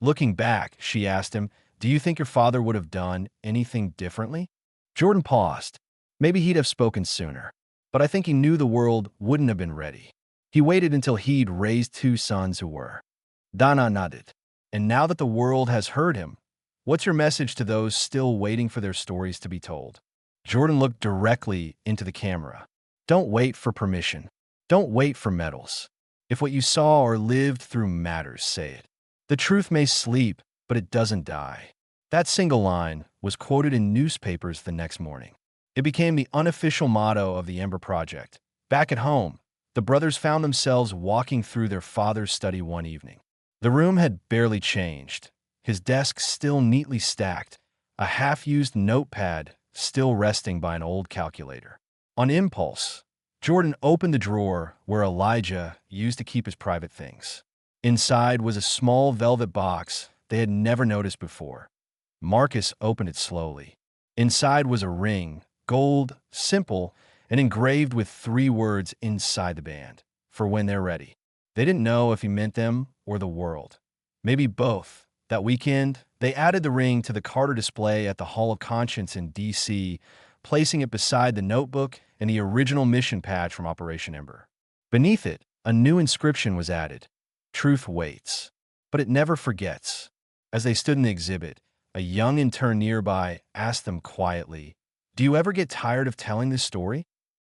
A: Looking back, she asked him, "Do you think your father would have done anything differently?" Jordan paused. Maybe he'd have spoken sooner, but I think he knew the world wouldn't have been ready. He waited until he'd raised 2 sons who were. Dana nodded. "And now that the world has heard him, what's your message to those still waiting for their stories to be told?" Jordan looked directly into the camera. "Don't wait for permission. Don't wait for medals. If what you saw or lived through matters, say it. The truth may sleep, but it doesn't die." That single line was quoted in newspapers the next morning. It became the unofficial motto of the Ember Project. Back at home, the brothers found themselves walking through their father's study one evening. The room had barely changed, his desk still neatly stacked, a half-used notepad still resting by an old calculator. On impulse, Jordan opened the drawer where Elijah used to keep his private things. Inside was a small velvet box they had never noticed before. Marcus opened it slowly. Inside was a ring, gold, simple, and engraved with 3 words inside the band: "For when they're ready." They didn't know if he meant them or the world. Maybe both. That weekend, they added the ring to the Carter display at the Hall of Conscience in D.C., placing it beside the notebook and the original mission patch from Operation Ember. Beneath it, a new inscription was added: "Truth waits, but it never forgets." As they stood in the exhibit, a young intern nearby asked them quietly, "Do you ever get tired of telling this story?"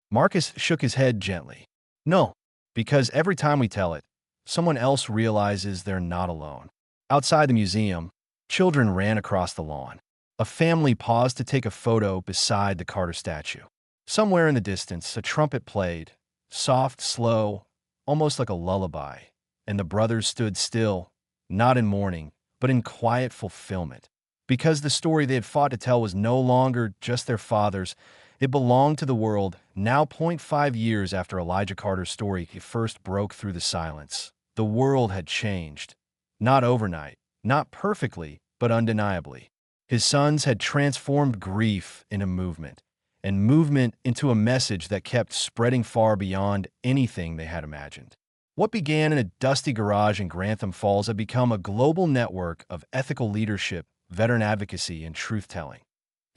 A: Marcus shook his head gently. "No, because every time we tell it, someone else realizes they're not alone." Outside the museum, children ran across the lawn. A family paused to take a photo beside the Carter statue. Somewhere in the distance, a trumpet played, soft, slow, almost like a lullaby, and the brothers stood still, not in mourning, but in quiet fulfillment. Because the story they had fought to tell was no longer just their father's, It belonged to the world now 0.5 years after Elijah Carter's story first broke through the silence. The world had changed. Not overnight, not perfectly, but undeniably. His sons had transformed grief into movement, and movement into a message that kept spreading far beyond anything they had imagined. What began in a dusty garage in Grantham Falls had become a global network of ethical leadership, veteran advocacy, and truth-telling.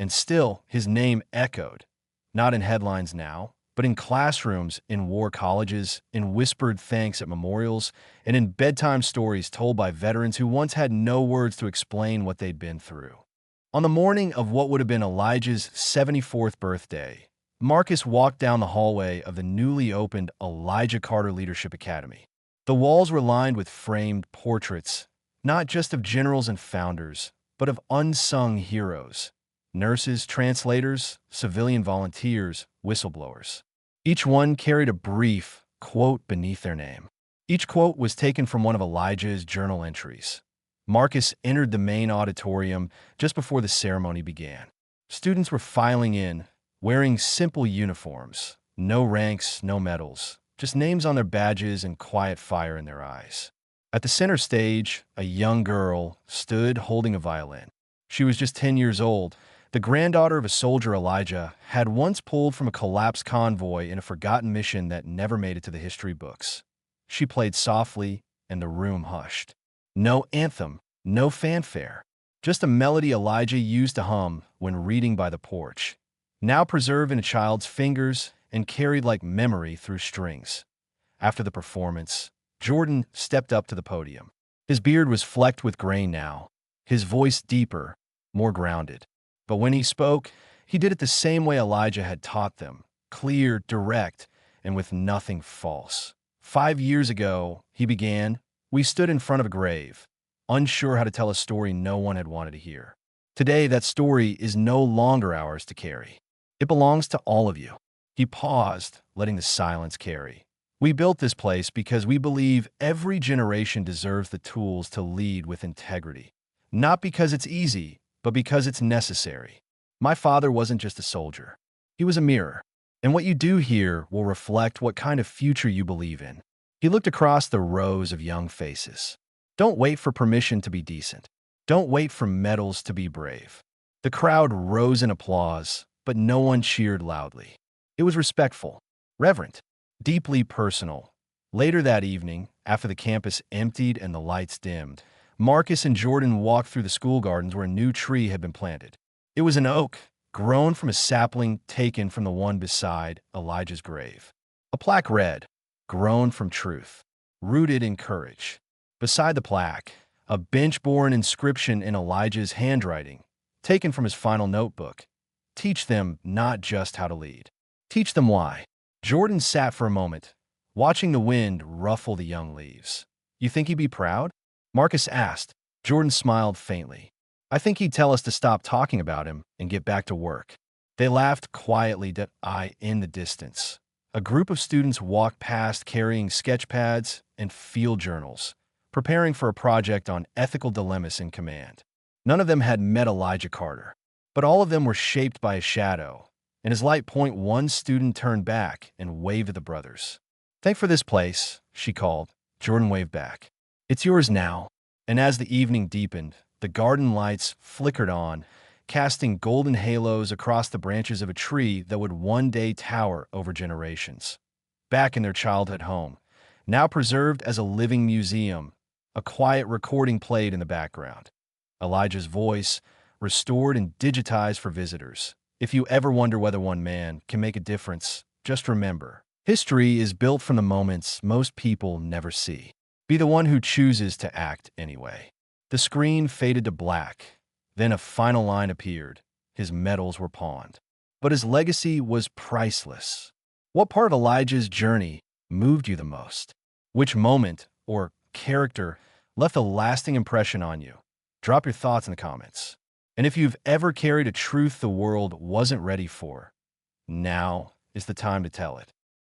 A: And still, his name echoed, not in headlines now, but in classrooms, in war colleges, in whispered thanks at memorials, and in bedtime stories told by veterans who once had no words to explain what they'd been through. On the morning of what would have been Elijah's 74th birthday, Marcus walked down the hallway of the newly opened Elijah Carter Leadership Academy. The walls were lined with framed portraits, not just of generals and founders, but of unsung heroes, nurses, translators, civilian volunteers, whistleblowers. Each one carried a brief quote beneath their name. Each quote was taken from one of Elijah's journal entries. Marcus entered the main auditorium just before the ceremony began. Students were filing in, wearing simple uniforms, no ranks, no medals, just names on their badges and quiet fire in their eyes. At the center stage, a young girl stood holding a violin. She was just 10 years old. The granddaughter of a soldier Elijah had once pulled from a collapsed convoy in a forgotten mission that never made it to the history books. She played softly, and the room hushed. No anthem, no fanfare, just a melody Elijah used to hum when reading by the porch, now preserved in a child's fingers and carried like memory through strings. After the performance, Jordan stepped up to the podium. His beard was flecked with gray now, his voice deeper, more grounded. But when he spoke, he did it the same way Elijah had taught them, clear, direct, and with nothing false. 5 years ago, he began, we stood in front of a grave, unsure how to tell a story no one had wanted to hear. Today, that story is no longer ours to carry. It belongs to all of you. He paused, letting the silence carry. We built this place because we believe every generation deserves the tools to lead with integrity. Not because it's easy, but because it's necessary. My father wasn't just a soldier. He was a mirror. And what you do here will reflect what kind of future you believe in. He looked across the rows of young faces. Don't wait for permission to be decent. Don't wait for medals to be brave. The crowd rose in applause, but no one cheered loudly. It was respectful, reverent, deeply personal. Later that evening, after the campus emptied and the lights dimmed, Marcus and Jordan walked through the school gardens where a new tree had been planted. It was an oak, grown from a sapling taken from the one beside Elijah's grave. A plaque read, "Grown from truth, rooted in courage." Beside the plaque, a bench-borne inscription in Elijah's handwriting, taken from his final notebook. Teach them not just how to lead. Teach them why. Jordan sat for a moment, watching the wind ruffle the young leaves. You think he'd be proud? Marcus asked. Jordan smiled faintly. I think he'd tell us to stop talking about him and get back to work. They laughed quietly in the distance. A group of students walked past carrying sketch pads and field journals, preparing for a project on ethical dilemmas in command. None of them had met Elijah Carter, but all of them were shaped by a shadow. In his light point, one student turned back and waved at the brothers. Thank for this place, she called. Jordan waved back. It's yours now. And as the evening deepened, the garden lights flickered on, casting golden halos across the branches of a tree that would one day tower over generations. Back in their childhood home, now preserved as a living museum, a quiet recording played in the background. Elijah's voice, restored and digitized for visitors. If you ever wonder whether one man can make a difference, just remember, history is built from the moments most people never see. Be the one who chooses to act anyway. The screen faded to black. Then a final line appeared. His medals were pawned. But his legacy was priceless. What part of Elijah's journey moved you the most? Which moment or character left a lasting impression on you? Drop your thoughts in the comments. And if you've ever carried a truth the world wasn't ready for, now is the time to tell it.